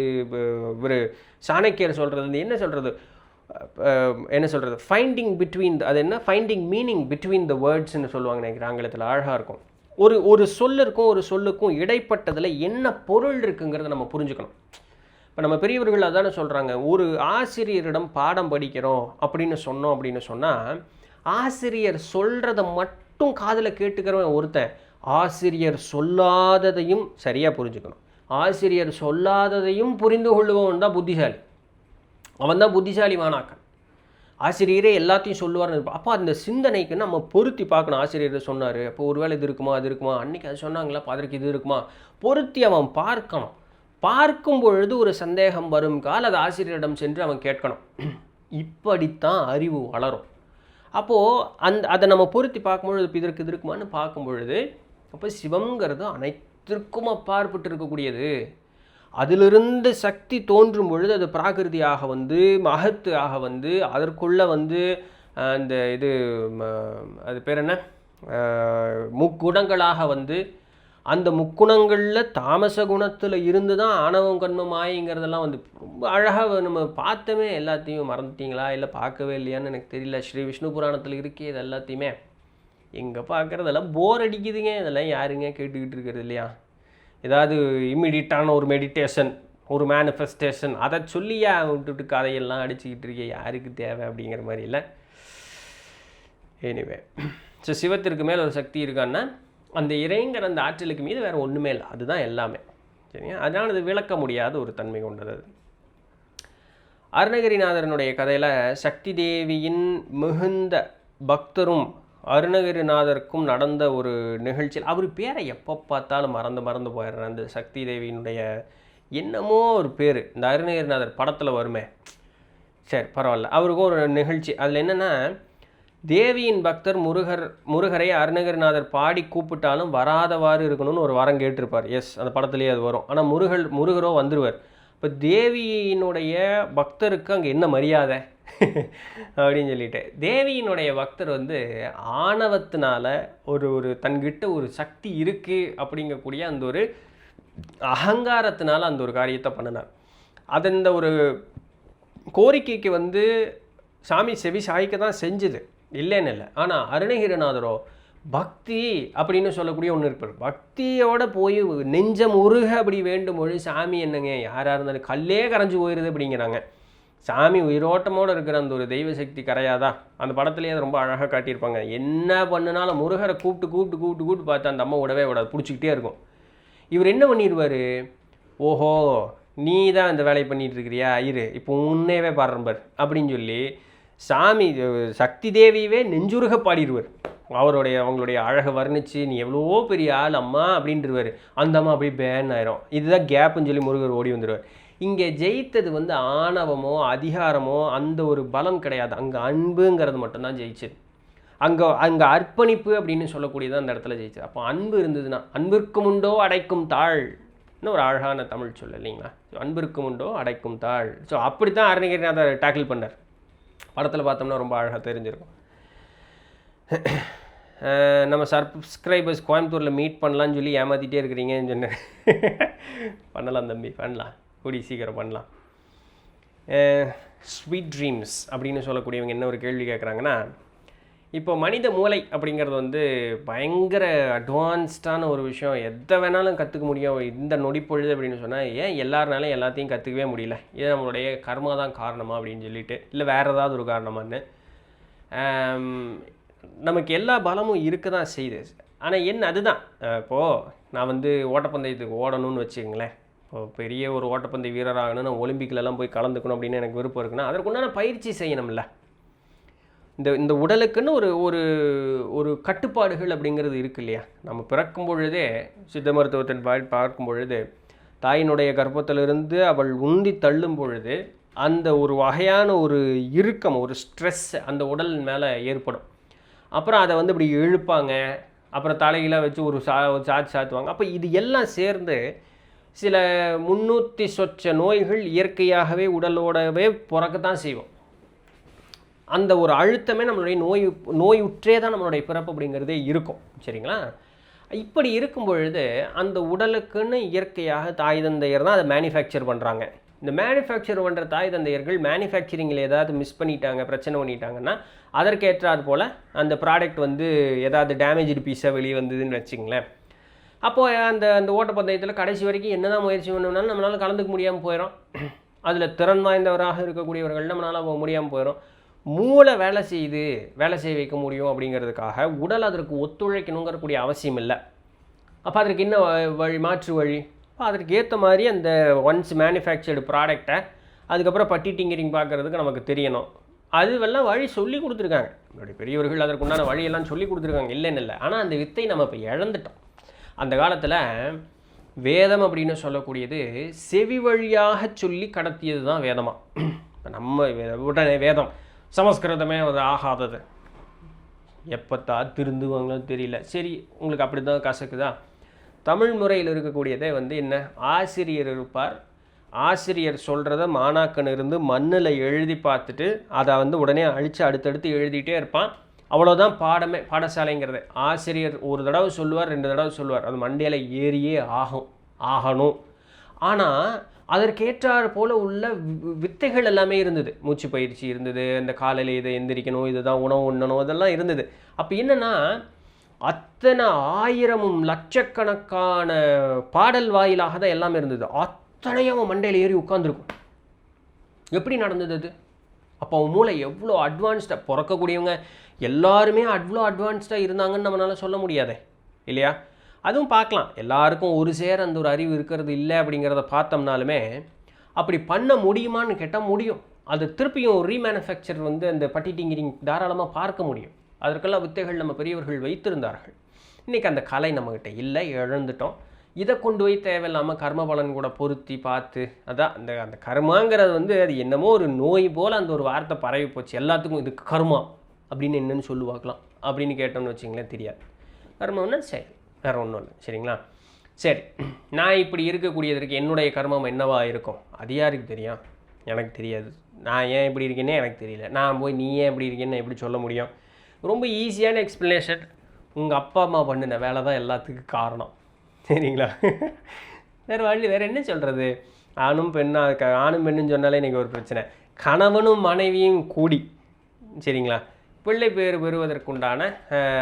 ஒரு சாணக்கியர் சொல்கிறது என்ன சொல்கிறது, என்ன சொல்கிறது, ஃபைண்டிங் பிட்வீன், அது என்ன, ஃபைண்டிங் மீனிங் பிட்வீன் த வேர்ட்ஸ்ன்னு சொல்லுவாங்க நினைக்கிறேன் ஆங்கிலத்தில். அழகாக இருக்கும். ஒரு சொல்லிருக்கும் ஒரு சொல்லுக்கும் இடைப்பட்டதில் என்ன பொருள் இருக்குங்கிறத நம்ம புரிஞ்சுக்கணும். இப்போ நம்ம பெரியவர்கள் அதானே சொல்கிறாங்க, ஒரு ஆசிரியரிடம் பாடம் படிக்கிறோம் அப்படின்னு சொன்னால் ஆசிரியர் சொல்கிறத மட்டும் காதில் கேட்டுக்கிறவன் ஒருத்தன், ஆசிரியர் சொல்லாததையும் சரியாக புரிஞ்சுக்கணும், ஆசிரியர் சொல்லாததையும் புரிந்து கொள்ளுவவன் தான் புத்திசாலி. அவன் தான் புத்திசாலி மாணாக்கன். ஆசிரியரே எல்லாத்தையும் சொல்லுவார்னு இருப்பான். அப்போ அந்த சிந்தனைக்கு நம்ம பொருத்தி பார்க்கணும். ஆசிரியர் சொன்னார், அப்போ ஒரு வேளை இது இருக்குமா அது இருக்குமா, அன்றைக்கி அது சொன்னாங்களா, அதற்கு இது இருக்குமா, பொருத்தி அவன் பார்க்கணும். பார்க்கும் பொழுது ஒரு சந்தேகம் வரும் கால் அது ஆசிரியரிடம் சென்று அவன் கேட்கணும். இப்படித்தான் அறிவு வளரும். அப்போது அதை நம்ம பொருத்தி பார்க்கும்பொழுது இப்போ இதற்கு இது இருக்குமான்னு பார்க்கும் பொழுது அப்போ சிவங்கிறது அனைத்திற்கும் அப்பாற்பட்டு இருக்கக்கூடியது. அதிலிருந்து சக்தி தோன்றும் பொழுது அது பிராகிருதியாக வந்து மகத்து ஆக வந்து அதற்குள்ளே வந்து அந்த இது அது பேர் என்ன, முக்குணங்களாக வந்து அந்த முக்குணங்களில் தாமச குணத்தில் இருந்து தான் ஆணவம் கண்மம் மாயங்கிறதெல்லாம் வந்து ரொம்ப அழகாக நம்ம பார்த்தோமே. எல்லாத்தையும் மறந்துட்டீங்களா இல்லை பார்க்கவே இல்லையான்னு எனக்கு தெரியல. ஸ்ரீ விஷ்ணு புராணத்தில் இருக்கே இது எல்லாத்தையுமே எங்கே பார்க்குறதெல்லாம் போர் அடிக்குதுங்க. இதெல்லாம் யாருங்க கேட்டுக்கிட்டு இருக்கிறது இல்லையா? ஏதாவது இம்மிடியட்டான ஒரு மெடிடேஷன், ஒரு மேனிஃபெஸ்டேஷன், அதை சொல்லியா விட்டுட்டு கதையெல்லாம் அடிச்சுக்கிட்டு இருக்கே, யாருக்கு தேவை அப்படிங்கிற மாதிரி இல்லை. எனிவே, ஸோ சிவத்திற்கு மேலே ஒரு சக்தி இருக்கான்னா அந்த இறைங்கிற அந்த ஆற்றலுக்கு மீது வேறு ஒன்றுமே இல்லை, அதுதான் எல்லாமே. சரிங்க, அதனால் அது விளக்க முடியாத ஒரு தன்மை கொண்டது. அருணகிரிநாதரனுடைய கதையில் சக்தி தேவியின் மிகுந்த பக்தரும் அருணகிரிநாதருக்கும் நடந்த ஒரு நிகழ்ச்சியில், அவர் பேரை எப்போ பார்த்தாலும் மறந்து போயிடுறேன். அந்த சக்தி தேவியினுடைய என்னமோ ஒரு பேர் இந்த அருணகிரிநாதர் படத்தில் வருமே, சரி பரவாயில்ல, அவருக்கும் ஒரு நிகழ்ச்சி. அதில் என்னென்னா, தேவியின் பக்தர் முருகரை அருணகிரிநாதர் பாடி கூப்பிட்டாலும் வராதவாறு இருக்கணும்னு ஒரு வரம் கேட்டிருப்பார். எஸ், அந்த படத்துலேயே அது வரும். ஆனால் முருகரோ வந்துடுவார். இப்போ தேவியினுடைய பக்தருக்கு அங்கே என்ன மரியாதை அப்படின்னு சொல்லிட்டு, தேவியினுடைய பக்தர் வந்து ஆணவத்தினால ஒரு தன்கிட்ட ஒரு சக்தி இருக்குது அப்படிங்கக்கூடிய அந்த ஒரு அகங்காரத்தினால அந்த ஒரு காரியத்தை பண்ணினார். அது இந்த ஒரு கோரிக்கைக்கு வந்து சாமி செவி சாய்க்க தான் செஞ்சுது, இல்லைன்னு இல்லை. ஆனால் அருணகிரிநாதரோ பக்தி அப்படின்னு சொல்லக்கூடிய ஒன்று இருப்பார். பக்தியோடு போய் நெஞ்சம் உருக அப்படி வேண்டும் பொழுது சாமி என்னங்க யாராக இருந்தாலும் கல்லே கரைஞ்சி போயிடுது அப்படிங்கிறாங்க. சாமி உயிரோட்டமோடு இருக்கிற அந்த ஒரு தெய்வ சக்தி கரையாதா? அந்த படத்துலேயே அது ரொம்ப அழகாக காட்டியிருப்பாங்க. என்ன பண்ணுனாலும் முருகரை கூப்பிட்டு பார்த்து அந்த அம்மா விடவே விடாது, பிடிச்சிக்கிட்டே இருக்கும். இவர் என்ன பண்ணிடுவார், ஓஹோ நீ தான் இந்த வேலையை பண்ணிகிட்டு இருக்கிறியா, இரு இப்போ உன்னேவே பாடுறம்பார் அப்படின்னு சொல்லி சாமி சக்தி தேவியவே நெஞ்சுருக பாடிடுவார். அவங்களுடைய அழகை வர்ணித்து நீ எவ்வளோ பெரிய ஆள் அம்மா அப்படின்ட்டுருவார். அந்த அம்மா அப்படியே பேன் ஆயிரும். இதுதான் கேப்புன்னு சொல்லி முருகர் ஓடி வந்துடுவார். இங்கே ஜெயித்தது வந்து ஆணவமோ அதிகாரமோ அந்த ஒரு பலம் கிடையாது, அங்கே அன்புங்கிறது மட்டும்தான் ஜெயிச்சது. அங்கே அர்ப்பணிப்பு அப்படின்னு சொல்லக்கூடியது அந்த இடத்துல ஜெயிச்சது. அப்போ அன்பு இருந்ததுன்னா, அன்பிற்கும் உண்டோ அடைக்கும் தாழ், இன்னும் ஒரு அழகான தமிழ் சொல்ல இல்லைங்களா? ஸோ அன்பிற்கும் உண்டோ அடைக்கும் தாழ். ஸோ அப்படி தான் அருணகிரிநாதர் டேக்கிள் பண்ணார். படத்தில் பார்த்தோம்னா ரொம்ப அழகாக தெரிஞ்சிருக்கும். நம்ம சப்ஸ்கிரைபர்ஸ் கோயம்புத்தூரில் மீட் பண்ணலான்னு சொல்லி ஏமாற்றிட்டே இருக்கிறீங்கன்னு சொன்னேன். பண்ணலாம் தம்பி, பண்ணலாம், கூடி சீக்கிரம் பண்ணலாம். ஸ்வீட் ட்ரீம்ஸ் அப்படின்னு சொல்லக்கூடியவங்க என்ன ஒரு கேள்வி கேட்குறாங்கன்னா, இப்போ மனித மூளை அப்படிங்கிறது வந்து பயங்கர அட்வான்ஸ்டான ஒரு விஷயம், எதை வேணாலும் கற்றுக்க முடியும் இந்த நொடிப்பொழுது அப்படின்னு சொன்னால், ஏன் எல்லாருனாலும் எல்லாத்தையும் கற்றுக்கவே முடியல? இது நம்மளுடைய கர்மா தான் காரணமா அப்படின்னு சொல்லிட்டு, இல்லை வேறு ஏதாவது ஒரு காரணமானு. நமக்கு எல்லா பலமும் இருக்க தான் செய்யுது. ஆனால் என்ன அதுதான், இப்போது நான் வந்து ஓட்டப்பந்தயத்துக்கு ஓடணும்னு வச்சுக்கங்களேன். இப்போது பெரிய ஒரு ஓட்டப்பந்தய வீரராகணும், நான் ஒலிம்பிக்லலாம் போய் கலந்துக்கணும் அப்படின்னு எனக்கு விருப்பம் இருக்குன்னா அதற்குண்டான பயிற்சி செய்யணும்ல. இந்த உடலுக்குன்னு ஒரு ஒரு கட்டுப்பாடுகள் அப்படிங்கிறது இருக்கு இல்லையா? நம்ம பிறக்கும் பொழுதே சித்த மருத்துவத்தின் பார்க்கும் பொழுது தாயினுடைய கர்ப்பத்திலிருந்து அவள் உந்தி தள்ளும் பொழுது அந்த ஒரு வகையான ஒரு இறுக்கம், ஒரு ஸ்ட்ரெஸ் அந்த உடல் மேலே ஏற்படும். அப்புறம் அதை வந்து இப்படி இழுப்பாங்க, அப்புறம் தலைகளாக வச்சு ஒரு சாத்துவாங்க. அப்போ இது எல்லாம் சேர்ந்து சில 300 சொச்ச நோய்கள் இயற்கையாகவே உடலோடவே பிறக்கத்தான் செய்வோம். அந்த ஒரு அழுத்தமே நம்மளுடைய நோயுற்றே தான் நம்மளுடைய பிறப்பு அப்படிங்கிறதே இருக்கும். சரிங்களா? இப்படி இருக்கும் பொழுது அந்த உடலுக்குன்னு இயற்கையாக தாய் தந்தையர் தான் அதை மேனுஃபேக்சர் பண்ணுறாங்க. இந்த மேனுஃபேக்சர் பண்ணுற தாய் தந்தையர்கள் மேனுஃபேக்சரிங்கில் ஏதாவது மிஸ் பண்ணிட்டாங்க, பிரச்சனை பண்ணிட்டாங்கன்னா அதற்கேற்றார் போல் அந்த ப்ராடக்ட் வந்து ஏதாவது டேமேஜ்டு பீஸாக வெளியே வந்ததுன்னு வச்சுங்களேன். அப்போது அந்த அந்த ஓட்டப்பந்தயத்தில் கடைசி வரைக்கும் என்ன தான் முயற்சி பண்ணணும்னாலும் நம்மளால் கலந்துக்க முடியாமல் போயிடும். அதில் திறன் வாய்ந்தவராக இருக்கக்கூடியவர்கள் நம்மளால் முடியாமல் போயிடும். மூளை வேலை செய்ய வைக்க முடியும் அப்படிங்கிறதுக்காக உடல் அதற்கு ஒத்துழைக்கணுங்கிறக்கூடிய அவசியம் இல்லை. அப்போ அதற்கு என்ன மாற்று வழி? அப்போ அதற்கு ஏற்ற மாதிரி அந்த ஒன்ஸ் மேனுஃபேக்சர்டு ப்ராடக்டை அதுக்கப்புறம் பட்டி டிங்கரிங் பார்க்குறதுக்கு நமக்கு தெரியணும். அதுவெல்லாம் வழி சொல்லி கொடுத்துருக்காங்க. நம்மளுடைய பெரியவர்கள் அதற்குண்டான வழியெல்லாம் சொல்லி கொடுத்துருக்காங்க, இல்லைன்னு இல்லை. ஆனால் அந்த வித்தை நம்ம இப்போ இழந்துட்டோம். அந்த காலத்தில் வேதம் அப்படின்னு சொல்லக்கூடியது செவி வழியாக சொல்லி கடத்தியது தான் வேதமாக. இப்போ நம்ம உடனே வேதம் சமஸ்கிருதமே அது ஆகாதது, எப்போத்தா திருந்துவாங்களோ தெரியல. சரி, உங்களுக்கு அப்படி தான் கசக்குதா? தமிழ் முறையில் இருக்கக்கூடியதே வந்து என்ன, ஆசிரியர் இருப்பார், ஆசிரியர் சொல்கிறத மாணாக்கன் இருந்து மண்ணில் எழுதி பார்த்துட்டு அதை வந்து உடனே அழித்து அடுத்தடுத்து எழுதிட்டே இருப்பான். அவ்வளோதான் பாடமே, பாடசாலைங்கிறது. ஆசிரியர் ஒரு தடவை சொல்லுவார், 2 தடவை சொல்லுவார், அது மண்டையில் ஏறியே ஆகணும். ஆனால் அதற்கேற்றாறு போல் உள்ள வித்தைகள் எல்லாமே இருந்தது. மூச்சு பயிற்சி இருந்தது, இந்த காலையில் இதை எந்திரிக்கணும், இதுதான் உணவு உண்ணணும், இதெல்லாம் இருந்தது. அப்போ என்னென்னா அத்தனை ஆயிரமும் லட்சக்கணக்கான பாடல் வாயிலாக தான் எல்லாமே இருந்தது. அத்தனையும் அவன் மண்டையில் ஏறி உட்காந்துருக்கும். எப்படி நடந்தது அது? அப்போ அவன் மூளை எவ்வளோ அட்வான்ஸ்டாக, பிறக்கக்கூடியவங்க எல்லாருமே அவ்வளோ அட்வான்ஸ்டாக இருந்தாங்கன்னு நம்மளால சொல்ல முடியாதே இல்லையா? அதுவும் பார்க்கலாம், எல்லாருக்கும் ஒரு சேர அந்த ஒரு அறிவு இருக்கிறது இல்லை அப்படிங்கிறத பார்த்தோம்னாலுமே அப்படி பண்ண முடியுமான்னு கேட்டால் முடியும். அது திருப்பியும் ரீமேனுஃபேக்சர் வந்து அந்த பட்டி டிங்கரிங் தாராளமாக பார்க்க முடியும். அதற்கெல்லாம் வித்தைகள் நம்ம பெரியவர்கள் வைத்திருந்தார்கள். இன்றைக்கி அந்த கலை நம்மக்கிட்ட இல்லை, இழந்துட்டோம். இதை கொண்டு போய் தேவையில்லாமல் கர்ம பலன் கூட பொருத்தி பார்த்து, அதான் அந்த அந்த கர்மாங்கிறது வந்து அது என்னமோ ஒரு நோய் போல் அந்த ஒரு வார்த்தை பரவி போச்சு. எல்லாத்துக்கும் இதுக்கு கர்மா அப்படின்னு என்னென்னு சொல்லுவாக்கலாம் அப்படின்னு கேட்டோம்னு வச்சிங்களேன், தெரியாது. கர்மம்னா சரி, வேறு ஒன்றும் இல்லை. சரிங்களா? சரி, நான் இப்படி இருக்கக்கூடியதற்கு என்னுடைய கர்மம் என்னவா இருக்கும் அது யாருக்கு தெரியும்? எனக்கு தெரியாது. நான் ஏன் இப்படி இருக்கேன்னே எனக்கு தெரியல. நான் போய் நீ ஏன் இப்படி இருக்கேன்னு எப்படி சொல்ல முடியும்? ரொம்ப ஈஸியான எக்ஸ்ப்ளனேஷன், உங்கள் அப்பா அம்மா பண்ணின வேலை தான் எல்லாத்துக்கும் காரணம். சரிங்களா? வேறு என்ன சொல்கிறது? ஆணும் பெண்ணுன்னு சொன்னாலே இன்றைக்கி ஒரு பிரச்சனை. கணவனும் மனைவியும் கூடி, சரிங்களா, பிள்ளை பேர் பெறுவதற்குண்டான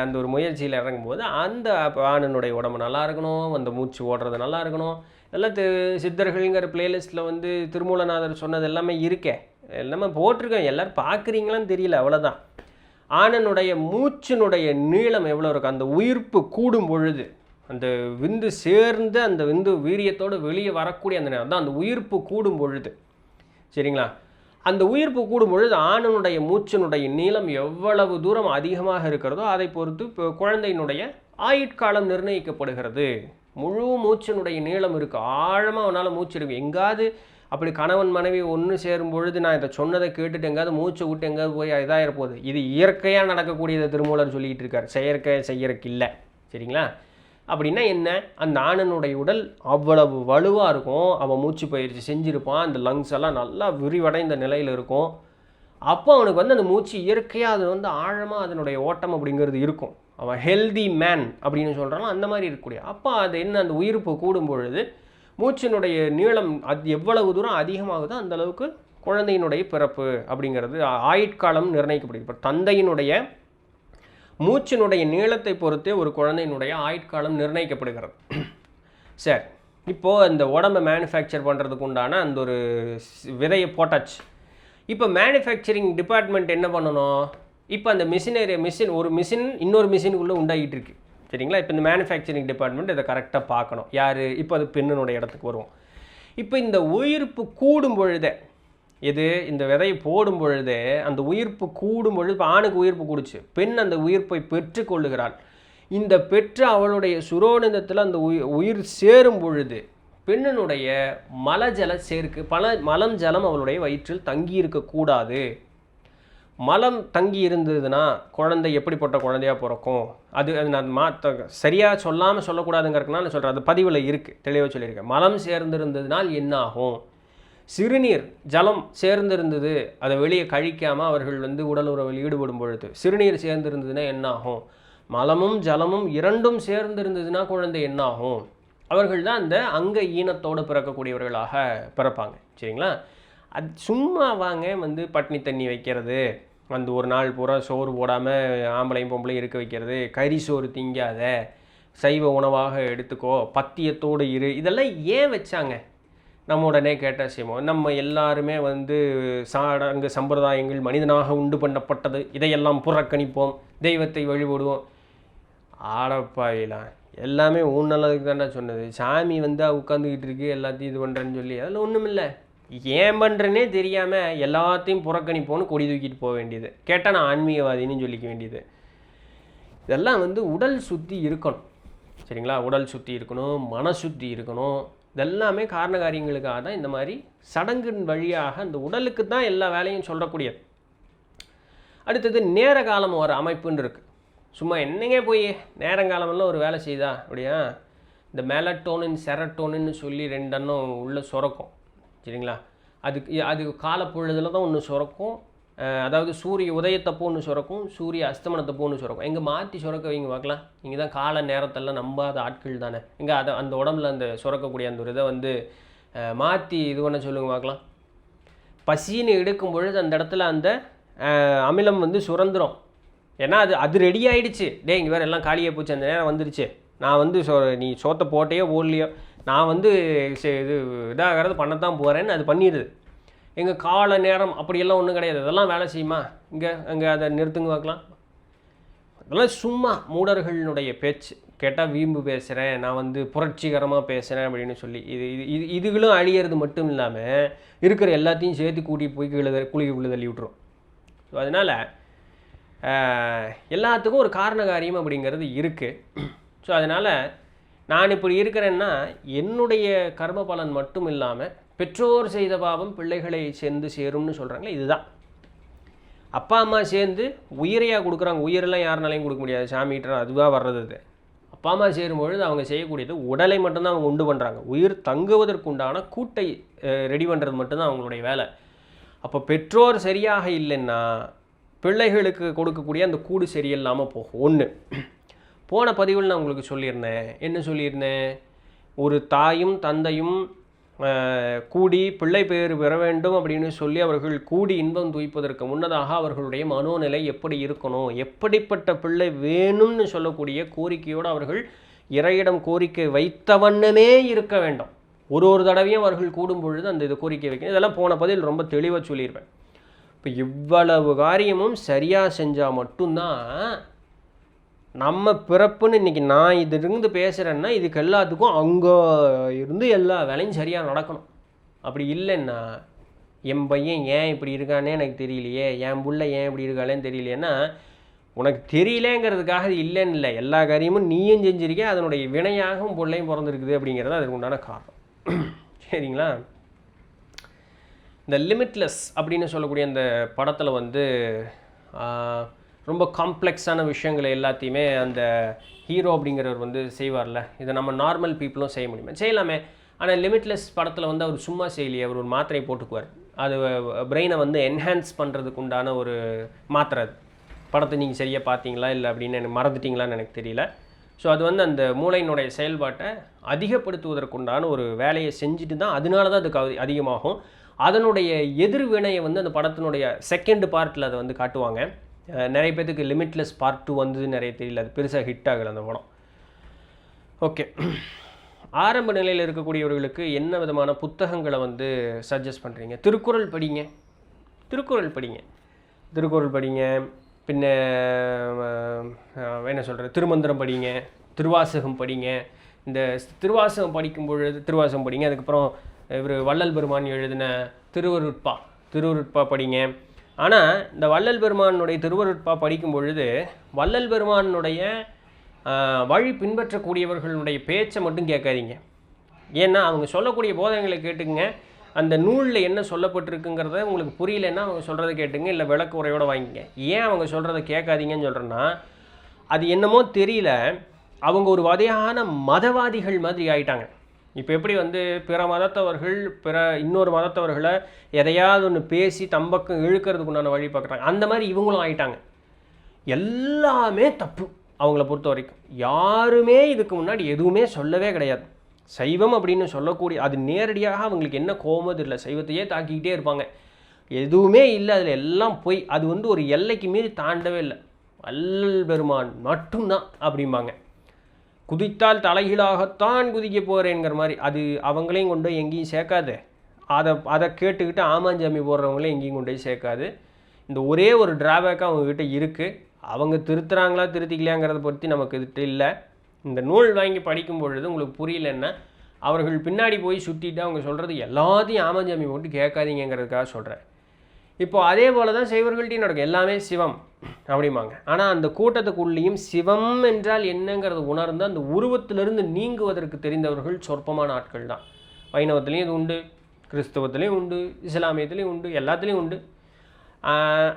அந்த ஒரு முயற்சியில் இறங்கும்போது அந்த ஆணனுடைய உடம்பு நல்லா இருக்கணும், அந்த மூச்சு ஓடுறது நல்லா இருக்கணும். எல்லாம் சித்தர்கள்ங்கிற பிளேலிஸ்ட்டில் வந்து திருமூலநாதர் சொன்னது எல்லாமே இருக்கே, எல்லாமே போட்டிருக்கேன். எல்லோரும் பார்க்குறீங்களான்னு தெரியல, அவ்வளோதான். ஆணனுடைய மூச்சினுடைய நீளம் எவ்வளோ இருக்கும், அந்த உயிர்ப்பு கூடும் பொழுது அந்த விந்து சேர்ந்து அந்த விந்து வீரியத்தோடு வெளியே வரக்கூடிய அந்த நேரம் தான் அந்த உயிர்ப்பு கூடும் பொழுது. சரிங்களா? அந்த உயிர்ப்பு கூடும் பொழுது ஆணனுடைய மூச்சினுடைய நீளம் எவ்வளவு தூரம் அதிகமாக இருக்கிறதோ அதை பொறுத்து இப்போ குழந்தையினுடைய ஆயுட்காலம் நிர்ணயிக்கப்படுகிறது. முழு மூச்சினுடைய நீளம் இருக்குது, ஆழமாக அவனால் மூச்சு இருக்கும். எங்காவது அப்படி கணவன் மனைவி ஒன்று சேரும் பொழுது நான் இதை சொன்னதை கேட்டுட்டு எங்காவது மூச்சை விட்டு எங்காவது போய் இதாகிற போகுது. இது இயற்கையாக நடக்கக்கூடியதை திருமூலர் சொல்லிக்கிட்டு இருக்கார், செய்யறக்கு இல்லை. சரிங்களா? அப்படின்னா என்ன, அந்த ஆணனுடைய உடல் அவ்வளவு வலுவாக இருக்கும், அவன் மூச்சு பயிற்சி செஞ்சுருப்பான், அந்த லங்ஸ் எல்லாம் நல்லா விரிவடைந்த நிலையில் இருக்கும். அப்போ அவனுக்கு வந்து அந்த மூச்சு இயற்கையாக அது வந்து ஆழமாக அதனுடைய ஓட்டம் அப்படிங்கிறது இருக்கும். அவன் ஹெல்தி மேன் அப்படின்னு சொல்கிறானோ அந்த மாதிரி இருக்கக்கூடிய. அப்போ அது என்ன, அந்த உயிர்ப்பு கூடும் பொழுது மூச்சினுடைய நீளம் அது எவ்வளவு தூரம் அதிகமாகுதோ அந்த அளவுக்கு குழந்தையினுடைய பிறப்பு அப்படிங்கிறது ஆயுட்காலம் நிர்ணயிக்கப்படுது. இப்போ தந்தையினுடைய மூச்சினுடைய நீளத்தை பொறுத்தே ஒரு குழந்தையினுடைய ஆயுட்காலம் நிர்ணயிக்கப்படுகிறது. சரி, இப்போது அந்த உடம்பை மேனுஃபேக்சர் பண்ணுறதுக்கு உண்டான அந்த ஒரு விதையை போட்டாச்சு. இப்போ மேனுஃபேக்சரிங் டிபார்ட்மெண்ட் என்ன பண்ணணும்? இப்போ அந்த ஒரு மிஷின் இன்னொரு மிஷினுக்குள்ளே உண்டாகிட்டு இருக்கு. சரிங்களா? இப்போ இந்த மேனுஃபேக்சரிங் டிபார்ட்மெண்ட் இதை கரெக்டாக பார்க்கணும். யார்? இப்போ அது பெண்ணினுடைய இடத்துக்கு வருவோம். இப்போ இந்த உயிர்ப்பு கூடும் பொழுதே, இந்த விதையை போடும் பொழுதே அந்த உயிர்ப்பு கூடும் பொழுது, இப்போ ஆணுக்கு உயிர்ப்பு கூடுச்சு, பெண் அந்த உயிர்ப்பை பெற்று கொள்ளுகிறாள். இந்த பெற்ற அவளுடைய சுரோனிதத்தில் அந்த உயிர் சேரும் பொழுது பெண்ணினுடைய மலஜல சேர்க்கு மலம் ஜலம் அவளுடைய வயிற்றில் தங்கி இருக்கக்கூடாது. மலம் தங்கி இருந்ததுன்னா குழந்தை எப்படிப்பட்ட குழந்தையாக பிறக்கும், அது நான் சரியாக சொல்லாமல் சொல்லக்கூடாதுங்கிறதுக்குனா நான் சொல்கிறேன், அது பதிவில் இருக்குது, தெளிவாக சொல்லியிருக்கேன். மலம் சேர்ந்திருந்ததுனால் என்ன ஆகும்? சிறுநீர் ஜலம் சேர்ந்திருந்தது, அதை வெளியே கழிக்காமல் அவர்கள் வந்து உடல் உறவில் ஈடுபடும் பொழுது சிறுநீர் சேர்ந்திருந்ததுன்னா என்ன ஆகும்? மலமும் ஜலமும் இரண்டும் சேர்ந்திருந்ததுன்னா குழந்தை என்ன ஆகும்? அவர்கள் தான் அந்த அங்க ஈனத்தோடு பிறக்கக்கூடியவர்களாக பிறப்பாங்க. சரிங்களா? அது சும்மா வாங்க வந்து பட்னி தண்ணி வைக்கிறது, வந்து ஒரு நாள் பூரா சோறு போடாமல் ஆம்பளையும் பொம்பளையும் இருக்க வைக்கிறது, கறி சோறு திங்காத, சைவ உணவாக எடுத்துக்கோ, பத்தியத்தோடு இரு, இதெல்லாம் ஏன் வச்சாங்க? நம்ம உடனே கேட்ட செய்வோம். நம்ம எல்லாருமே வந்து சாடங்கு சம்பிரதாயங்கள் மனிதனாக உண்டு பண்ணப்பட்டது, இதையெல்லாம் புறக்கணிப்போம், தெய்வத்தை வழிபடுவோம். ஆடப்பாயிலாம் எல்லாமே நல்லதுக்கு தானே சொன்னது. சாமி வந்து உட்காந்துக்கிட்டு இருக்கு எல்லாத்தையும் இது பண்ணுறேன்னு சொல்லி, அதில் ஒன்றும் இல்லை. ஏன் பண்ணுறேன்னே தெரியாமல் எல்லாத்தையும் புறக்கணிப்போன்னு கொடி தூக்கிட்டு போக வேண்டியது. கேட்டால் நான் ஆன்மீகவாதின்னு சொல்லிக்க வேண்டியது. இதெல்லாம் வந்து உடல் சுத்தி இருக்கணும், சரிங்களா? உடல் சுத்தி இருக்கணும், மன சுத்தி இருக்கணும். இதெல்லாமே காரண காரியங்களுக்காக தான் இந்த மாதிரி சடங்கின் வழியாக அந்த உடலுக்கு தான் எல்லா வேலையும் சொல்லக்கூடியது. அடுத்தது நேர காலம் ஒரு அமைப்புன்னு இருக்குது. சும்மா என்னங்க போய் நேரங்காலமெல்லாம் ஒரு வேலை செய்தா அப்படியா? இந்த மெலட்டோனின் செரட்டோனின்னு சொல்லி 2 எண்ணம் உள்ளே சுரக்கும், சரிங்களா? அது காலப்பொழுதில் தான் ஒன்று சுரக்கும். அதாவது சூரிய உதயத்தப்போ ஒன்று சுரக்கும், சூரிய அஸ்தமனத்தப்போ ஒன்று சுரக்கும். எங்கே மாற்றி சுரக்க வைங்க பார்க்கலாம். இங்கே தான் கால நேரத்தெல்லாம் நம்பாத ஆட்கள் தானே. எங்கே அந்த உடம்புல அந்த சுரக்கக்கூடிய அந்த ஒரு இதை வந்து மாற்றி இது பண்ண சொல்லுங்க பார்க்கலாம். பசின்னு எடுக்கும் பொழுது அந்த இடத்துல அந்த அமிலம் வந்து சுரந்துடும். ஏன்னா அது ரெடி ஆகிடுச்சு. இங்கே வேறு எல்லாம் காலியாக போச்சு, அந்த நேரம் வந்துருச்சு, நான் வந்து நீ சோத்தை போட்டையோ ஓடலையோ நான் வந்து இது இதாகிறது பண்ணத்தான் போகிறேன்னு அது பண்ணிடுது. எங்கள் கால நேரம் அப்படியெல்லாம் ஒன்றும் கிடையாது. அதெல்லாம் வேலை செய்யுமா? அங்கே அதை நிறுத்துங்க பார்க்கலாம். அதெல்லாம் சும்மா மூடர்களுடைய பேச்சு. கேட்டால் வீம்பு பேசுகிறேன், நான் வந்து புரட்சிகரமாக பேசுகிறேன் அப்படின்னு சொல்லி இதுகளும் அழியிறது மட்டும் இல்லாமல் இருக்கிற எல்லாத்தையும் சேர்த்து கூட்டிகிட்டு போய் குழிக்குள்ளே தள்ளி விட்டுரும். ஸோ அதனால் எல்லாத்துக்கும் ஒரு காரண காரியம் அப்படிங்கிறது இருக்குது. ஸோ அதனால் நான் இப்படி இருக்கிறேன்னா என்னுடைய கர்ம பலன் மட்டும் இல்லாமல் பெற்றோர் செய்த பாவம் பிள்ளைகளை சேர்ந்து சேரும்னு சொல்கிறாங்களே, இதுதான். அப்பா அம்மா சேர்ந்து உயிரையாக கொடுக்குறாங்க. உயிரெல்லாம் யாருனாலையும் கொடுக்க முடியாது, சாமிகிட்ட அதுவாக வர்றது. அது அப்பா அம்மா சேரும்பொழுது அவங்க செய்யக்கூடியது உடலை மட்டும்தான் அவங்க உண்டு பண்ணுறாங்க. உயிர் தங்குவதற்குண்டான கூட்டை ரெடி பண்ணுறது மட்டும்தான் அவங்களுடைய வேலை. அப்போ பெற்றோர் சரியாக இல்லைன்னா பிள்ளைகளுக்கு கொடுக்கக்கூடிய அந்த கூடு சரியில்லாமல் போகும். ஒன்று போன பதிவில் நான் உங்களுக்கு சொல்லியிருந்தேன். என்ன சொல்லியிருந்தேன்? ஒரு தாயும் தந்தையும் கூடி பிள்ளை பேர் பெற வேண்டும் அப்படின்னு சொல்லி அவர்கள் கூடி இன்பம் துய்ப்பதற்கு முன்னதாக அவர்களுடைய மனோநிலை எப்படி இருக்கணும், எப்படிப்பட்ட பிள்ளை வேணும்னு சொல்லக்கூடிய கோரிக்கையோடு அவர்கள் இறையிடம் கோரிக்கை வைத்தவண்ணமே இருக்க வேண்டும். ஒரு தடவையும் அவர்கள் கூடும் பொழுது அந்த இது கோரிக்கை வைக்கணும். இதெல்லாம் போன பதில் ரொம்ப தெளிவாக சொல்லியிருப்பேன். இப்போ இவ்வளவு காரியமும் சரியாக செஞ்சால் மட்டும்தான் நம்ம பிறப்புன்னு இன்றைக்கி நான் இதிலிருந்து பேசுகிறேன்னா இதுக்கு எல்லாத்துக்கும் அங்கே இருந்து எல்லா வேலையும் சரியாக நடக்கணும். அப்படி இல்லைன்னா என் பையன் ஏன் இப்படி இருக்கானே எனக்கு தெரியலையே, என் புள்ள ஏன் இப்படி இருக்காளேன்னு தெரியலையேன்னா உனக்கு தெரியலேங்கிறதுக்காக அது இல்லைன்னு இல்லை, எல்லா காரியமும் நீயும் செஞ்சிருக்கே, அதனுடைய வினையாகவும் பிள்ளையும் பிறந்திருக்குது அப்படிங்கிறது அதுக்கு உண்டான காரணம். சரிங்களா? இந்த லிமிட்லெஸ் அப்படின்னு சொல்லக்கூடிய அந்த படத்தில் வந்து ரொம்ப காம்ப்ளெக்ஸான விஷயங்களை எல்லாத்தையுமே அந்த ஹீரோ அப்படிங்கிறவர் வந்து செய்வார்ல. இதை நம்ம நார்மல் பீப்புளும் செய்ய முடியுமா? செய்யலாமே. ஆனால் லிமிட்லெஸ் படத்தில் வந்து அவர் சும்மா செய்யலையே, அவர் ஒரு மாத்திரை போட்டுக்குவார். அது பிரெயினை வந்து என்ஹான்ஸ் பண்ணுறதுக்கு உண்டான ஒரு மாத்திரை. அது படத்தை நீங்கள் சரியாக பார்த்தீங்களா இல்லை அப்படின்னு எனக்கு மறந்துட்டிங்களான்னு எனக்கு தெரியல. ஸோ அது வந்து அந்த மூளையினுடைய செயல்பாட்டை அதிகப்படுத்துவதற்குண்டான ஒரு வேலையை செஞ்சுட்டு தான், அதனால தான் அதுக்கு அதிகமாகும். அதனுடைய எதிர்வினையை வந்து அந்த படத்தினுடைய செகண்ட் பார்ட்டில் அதை வந்து காட்டுவாங்க. நிறைய பேர்த்துக்கு லிமிட்லெஸ் பார்ட் 2 வந்தது நிறைய தெரியல, அது பெருசாக ஹிட் ஆகலை அந்த படம். ஓகே, ஆரம்ப நிலையில் இருக்கக்கூடியவர்களுக்கு என்ன விதமான புத்தகங்களை வந்து சஜஸ்ட் பண்ணுறீங்க? திருக்குறள் படிங்க, திருக்குறள் படிங்க. பின்ன என்ன சொல்கிறது, திருமந்திரம் படிங்க, திருவாசகம் படிங்க. இந்த திருவாசகம் படிக்கும் பொழுது திருவாசகம் படிங்க. அதுக்கப்புறம் இவர் வள்ளல் பெருமான் எழுதின திருவருட்பா படிங்க. ஆனால் இந்த வள்ளல் பெருமானுடைய திருவருட்பா படிக்கும் பொழுது வள்ளல் பெருமானுடைய வழி பின்பற்றக்கூடியவர்களுடைய பேச்சை மட்டும் கேட்காதீங்க. ஏன்னா அவங்க சொல்லக்கூடிய போதனைகளை கேட்டுக்குங்க. அந்த நூலில் என்ன சொல்லப்பட்டிருக்குங்கிறத உங்களுக்கு புரியலைன்னா அவங்க சொல்கிறத கேட்டுங்க, இல்லை விளக்கு உரையோடு வாங்கிங்க. ஏன் அவங்க சொல்கிறத கேட்காதீங்கன்னு சொல்கிறேன்னா, அது என்னமோ தெரியல, அவங்க ஒரு வகையான மதவாதிகள் மாதிரி ஆகிட்டாங்க. இப்போ எப்படி வந்து பிற மதத்தவர்கள் இன்னொரு மதத்தவர்களை எதையாவது ஒன்று பேசி தம்பக்கம் இழுக்கிறதுக்கு உண்டான வழி பார்க்குறாங்க, அந்த மாதிரி இவங்களும் ஆகிட்டாங்க. எல்லாமே தப்பு அவங்கள பொறுத்த வரைக்கும். யாருமே இதுக்கு முன்னாடி எதுவுமே சொல்லவே கிடையாது. சைவம் அப்படின்னு சொல்லக்கூடிய அது நேரடியாக அவங்களுக்கு என்ன கோபம் தெரியல, சைவத்தையே தாக்கிக்கிட்டே இருப்பாங்க. எதுவுமே இல்லை, அதில் எல்லாம் போய் அது வந்து ஒரு எல்லைக்கு மீறி தாண்டவே இல்லை. வள்ளல் பெருமான் மட்டும்தான் அப்படிம்பாங்க. குதித்தால் தலைகீழாகத்தான் குதிக்க போகிறேங்கிற மாதிரி. அது அவங்களையும் கொண்டு போய் எங்கேயும் சேர்க்காது. அதை கேட்டுக்கிட்டு ஆமாஞ்சாமி போடுறவங்களையும் எங்கேயும் கொண்டு போய் சேர்க்காது. இந்த ஒரே ஒரு டிராபேக்காக அவங்கக்கிட்ட இருக்குது. அவங்க திருத்துறாங்களா திருத்திக்கலையாங்கிறத பற்றி நமக்கு இது இல்லை. இந்த நூல் வாங்கி படிக்கும் பொழுது உங்களுக்கு புரியலன்னா அவர்கள் பின்னாடி போய் சுற்றிட்டு அவங்க சொல்கிறது எல்லாத்தையும் ஆமாஞ்சாமி போட்டு கேட்காதீங்கிறதுக்காக சொல்கிறேன். இப்போது அதே போல் தான் சைவர்கள்ட்டையும் நடக்கும். எல்லாமே சிவம் அப்படிம்பாங்க. ஆனால் அந்த கூட்டத்துக்குள்ளேயும் சிவம் என்றால் என்னங்கிறது உணர்ந்து அந்த உருவத்திலிருந்து நீங்குவதற்கு தெரிந்தவர்கள் சொற்பமான ஆட்கள் தான். வைணவத்துலேயும் இது உண்டு, கிறிஸ்தவத்துலேயும் உண்டு, இஸ்லாமியத்துலேயும் உண்டு, எல்லாத்துலேயும் உண்டு.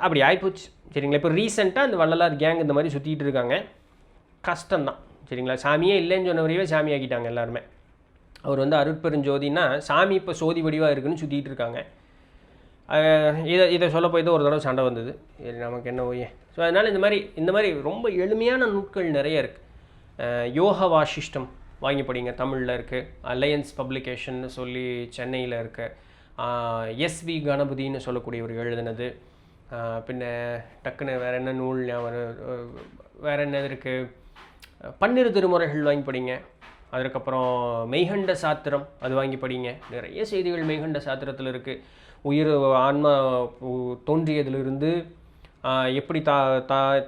அப்படி ஆகிப்போச்சு சரிங்களா. இப்போ ரீசெண்டாக அந்த வள்ளலார் கேங் இந்த மாதிரி சுற்றிட்டு இருக்காங்க. கஷ்டம்தான் சரிங்களா. சாமியே இல்லைன்னு சொன்னவரையே சாமி ஆக்கிட்டாங்க எல்லாருமே. அவர் வந்து அருட்பெருஞ்சோதினா சாமி இப்போ சோதி வடிவாக இருக்குன்னு சுற்றிட்டு இருக்காங்க. இதை சொல்ல போய் தான் ஒரு தடவை சண்டை வந்தது. நமக்கு என்ன ஓயே. ஸோ அதனால் இந்த மாதிரி ரொம்ப எளிமையான நூட்கள் நிறைய இருக்குது. யோக வாசிஷ்டம் வாங்கி படிங்க, தமிழில் இருக்குது. அலையன்ஸ் பப்ளிகேஷன்னு சொல்லி சென்னையில் இருக்குது. எஸ்வி கணபதினு சொல்லக்கூடியவர் எழுதினது. பின்ன டக்குன்னு வேறு என்ன நூல் வேறு என்ன இருக்குது, பன்னிரு திருமுறைகள் வாங்கி படிங்க. அதுக்கப்புறம் மெய்கண்ட சாத்திரம் அது வாங்கி படிங்க. நிறைய செய்திகள் மெய்கண்ட சாத்திரத்தில் இருக்குது. உயிர் ஆன்மா தோன்றியதிலிருந்து எப்படி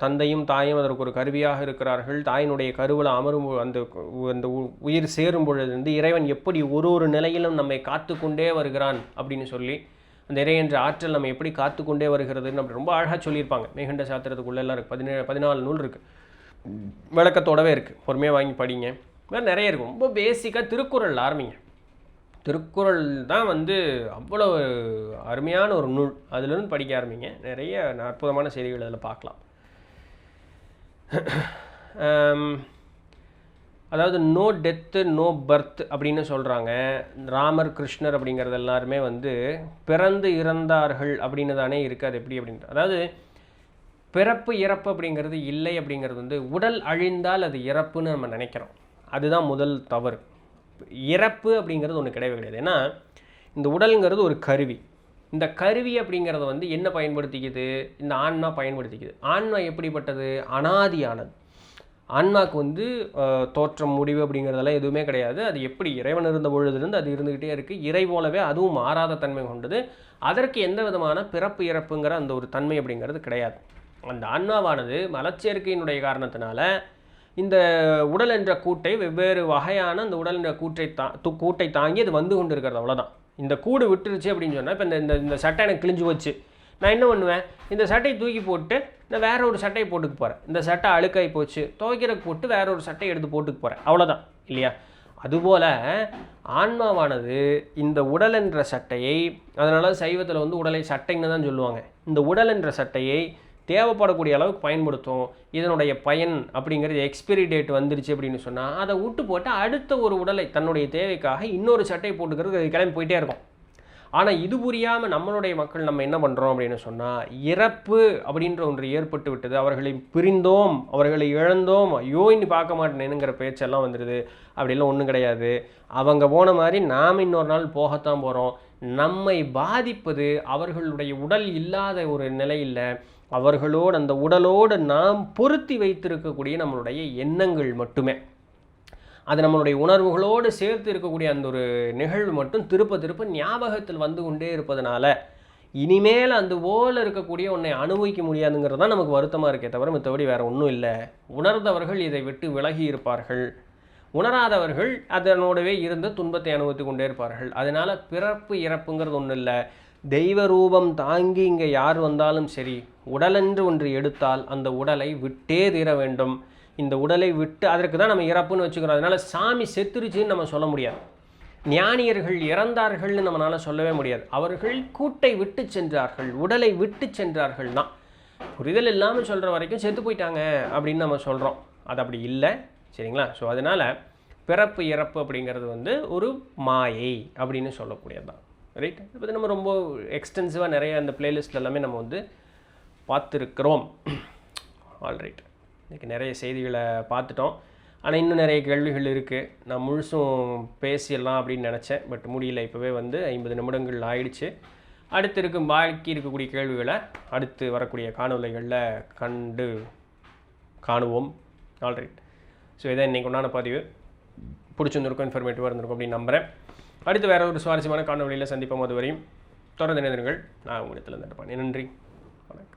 தந்தையும் தாயும் அதற்கு ஒரு கருவியாக இருக்கிறார்கள், தாயினுடைய கருவில் அமரும் அந்த உயிர் சேரும் பொழுது இறைவன் எப்படி ஒரு நிலையிலும் நம்மை காத்து கொண்டே வருகிறான் அப்படின்னு சொல்லி, அந்த இறை என்ற ஆற்றல் நம்ம எப்படி காத்து கொண்டே வருகிறதுன்னு அப்படி ரொம்ப அழகாக சொல்லியிருப்பாங்க. மெய்கண்ட சாத்திரத்துக்குள்ளெல்லாம் இருக்குது. 14 நூல் இருக்குது, விளக்கத்தோடவே இருக்குது. பொறுமையாக வாங்கி படிங்க. வேறு நிறைய இருக்கும். ரொம்ப பேசிக்காக திருக்குறள் ஆரம்பிங்க. திருக்குறள் தான் வந்து அவ்வளோ அருமையான ஒரு நூல். அதிலிருந்து படிக்க ஆரம்பிங்க. நிறைய அற்புதமான செய்திகள் அதில் பார்க்கலாம். அதாவது நோ டெத்து நோ பர்த் அப்படின்னு சொல்கிறாங்க. ராமர் கிருஷ்ணர் அப்படிங்கிறது எல்லாருமே வந்து பிறந்து இறந்தார்கள் அப்படின்னு தானே இருக்குது. அது எப்படி அப்படின்ட்டு, அதாவது பிறப்பு இறப்பு அப்படிங்கிறது இல்லை. அப்படிங்கிறது வந்து உடல் அழிந்தால் அது இறப்புன்னு நம்ம நினைக்கிறோம். அதுதான் முதல் தவறு. இறப்பு அப்படிங்கிறது ஒன்று கிடையவே கிடையாது. ஏன்னா இந்த உடலுங்கிறது ஒரு கருவி. இந்த கருவி அப்படிங்கிறத வந்து என்ன பயன்படுத்திக்குது, இந்த ஆன்மா பயன்படுத்திக்குது. ஆன்மா எப்படிப்பட்டது, அனாதியானது. ஆன்மாவுக்கு வந்து தோற்றம் முடிவு அப்படிங்கிறதெல்லாம் எதுவுமே கிடையாது. அது எப்படி இறைவன் இருந்த பொழுதுலேருந்து அது இருந்துக்கிட்டே இருக்குது. இறை போலவே அதுவும் மாறாத தன்மை கொண்டது. அதற்கு எந்த விதமான பிறப்பு இறப்புங்கிற அந்த ஒரு தன்மை அப்படிங்கிறது கிடையாது. அந்த ஆன்மாவானது மலச்சேர்க்கையினுடைய காரணத்தினால இந்த உடல் என்ற கூட்டை வெவ்வேறு வகையான அந்த உடல் என்ற கூட்டை தாங்கி அது வந்து கொண்டு இருக்கிறது. அவ்வளோதான். இந்த கூடு விட்டுருச்சு அப்படின்னு சொன்னால், இப்போ இந்த சட்டை எனக்கு கிழிஞ்சு வச்சு நான் என்ன பண்ணுவேன், இந்த சட்டையை தூக்கி போட்டு நான் வேற ஒரு சட்டையை போட்டுக்கு போகிறேன். இந்த சட்டை அழுக்காகி போச்சு, துவைக்கிறதுக்கு போட்டு வேற ஒரு சட்டையை எடுத்து போட்டுக்கு போகிறேன். அவ்வளோதான் இல்லையா. அதுபோல் ஆன்மாவானது இந்த உடல் என்ற சட்டையை, அதனால் சைவத்தில் வந்து உடலை சட்டைன்னு தான் சொல்லுவாங்க. இந்த உடல் என்ற சட்டையை தேவைப்படக்கூடிய அளவுக்கு பயன்படுத்தும். இதனுடைய பயன் அப்படிங்கிறது எக்ஸ்பிரி டேட் வந்துருச்சு அப்படின்னு சொன்னால் அதை விட்டு போட்டு அடுத்த ஒரு உடலை தன்னுடைய தேவைக்காக இன்னொரு சட்டையை போட்டுக்கிறது அது கிளம்பி போயிட்டே இருக்கும். ஆனால் இது புரியாமல் நம்மளுடைய மக்கள் நம்ம என்ன பண்ணுறோம் அப்படின்னு சொன்னால், இறப்பு அப்படின்ற ஒன்று ஏற்பட்டு விட்டது, அவர்களை பிரிந்தோம், அவர்களை இழந்தோம், ஐயோ இனி பார்க்க மாட்டேனுங்கிற பேச்செல்லாம் வந்துடுது. அப்படிலாம் ஒன்றும் கிடையாது. அவங்க போன மாதிரி நாம் இன்னொரு நாள் போகத்தான் போகிறோம். நம்மை பாதிப்பது அவர்களுடைய உடல் இல்லாத ஒரு நிலையில் அவர்களோடு அந்த உடலோடு நாம் பொருத்தி வைத்திருக்கக்கூடிய நம்மளுடைய எண்ணங்கள் மட்டுமே. அது நம்மளுடைய உணர்வுகளோடு சேர்த்து இருக்கக்கூடிய அந்த ஒரு நிகழ்வு மட்டும் திருப்ப ஞாபகத்தில் வந்து கொண்டே இருப்பதனால இனிமேல் அந்த போல் இருக்கக்கூடிய ஒன்றை அனுபவிக்க முடியாதுங்கிறது தான் நமக்கு வருத்தமாக இருக்கே தவிர மற்றபடி வேறு ஒன்றும் இல்லை. உணர்ந்தவர்கள் இதை விட்டு விலகி இருப்பார்கள், உணராதவர்கள் அதனோடவே இருந்து துன்பத்தை அனுபவித்து கொண்டே இருப்பார்கள். அதனால் பிறப்பு இறப்புங்கிறது ஒன்றும் இல்லை. தெய்வ ரூபம் தாங்கி இங்கே யார் வந்தாலும் சரி, உடலென்று ஒன்று எடுத்தால் அந்த உடலை விட்டே தீர வேண்டும். இந்த உடலை விட்டு அதற்கு தான் நம்ம இறப்புன்னு வச்சுக்கிறோம். அதனால் சாமி செத்துருச்சுன்னு நம்ம சொல்ல முடியாது. ஞானியர்கள் இறந்தார்கள்னு நம்மளால் சொல்லவே முடியாது. அவர்கள் கூட்டை விட்டு சென்றார்கள், உடலை விட்டு சென்றார்கள் தான். புரிதல் இல்லாமல் சொல்கிற வரைக்கும் செத்து போயிட்டாங்க அப்படின்னு நம்ம சொல்கிறோம். அது அப்படி இல்லை சரிங்களா. ஸோ அதனால் பிறப்பு இறப்பு அப்படிங்கிறது வந்து ஒரு மாயை அப்படின்னு சொல்லக்கூடியது தான். ரைட். இதை பற்றி நம்ம ரொம்ப எக்ஸ்டென்சிவாக நிறைய அந்த பிளேலிஸ்ட்டில் எல்லாமே நம்ம வந்து பார்த்துருக்குறோம். ஆல்ரைட். இன்றைக்கி நிறைய செய்திகளை பார்த்துட்டோம். ஆனால் இன்னும் நிறைய கேள்விகள் இருக்குது. நான் முழுசும் பேசிடலாம் அப்படின்னு நினச்சேன், பட் முடியல. இப்போவே வந்து 50 நிமிடங்கள் ஆயிடுச்சு. அடுத்து பாக்கி இருக்கக்கூடிய கேள்விகளை அடுத்து வரக்கூடிய காணொலிகளில் காணுவோம். ஆல்ரைட். ஸோ இதான் இன்றைக்கு உண்டான பதிவு. பிடிச்சிருந்திருக்கும், இன்ஃபர்மேட்டிவாக இருந்திருக்கும் அப்படின்னு நம்புகிறேன். அடுத்து வேறு ஒரு சுவாரஸ்யமான காணொலியில் சந்திப்போம். அதுவரையும் தொடர்ந்து இணைந்திருங்கள். நான் உங்களிடத்தில் இருந்துட்டு நன்றி, வணக்கம்.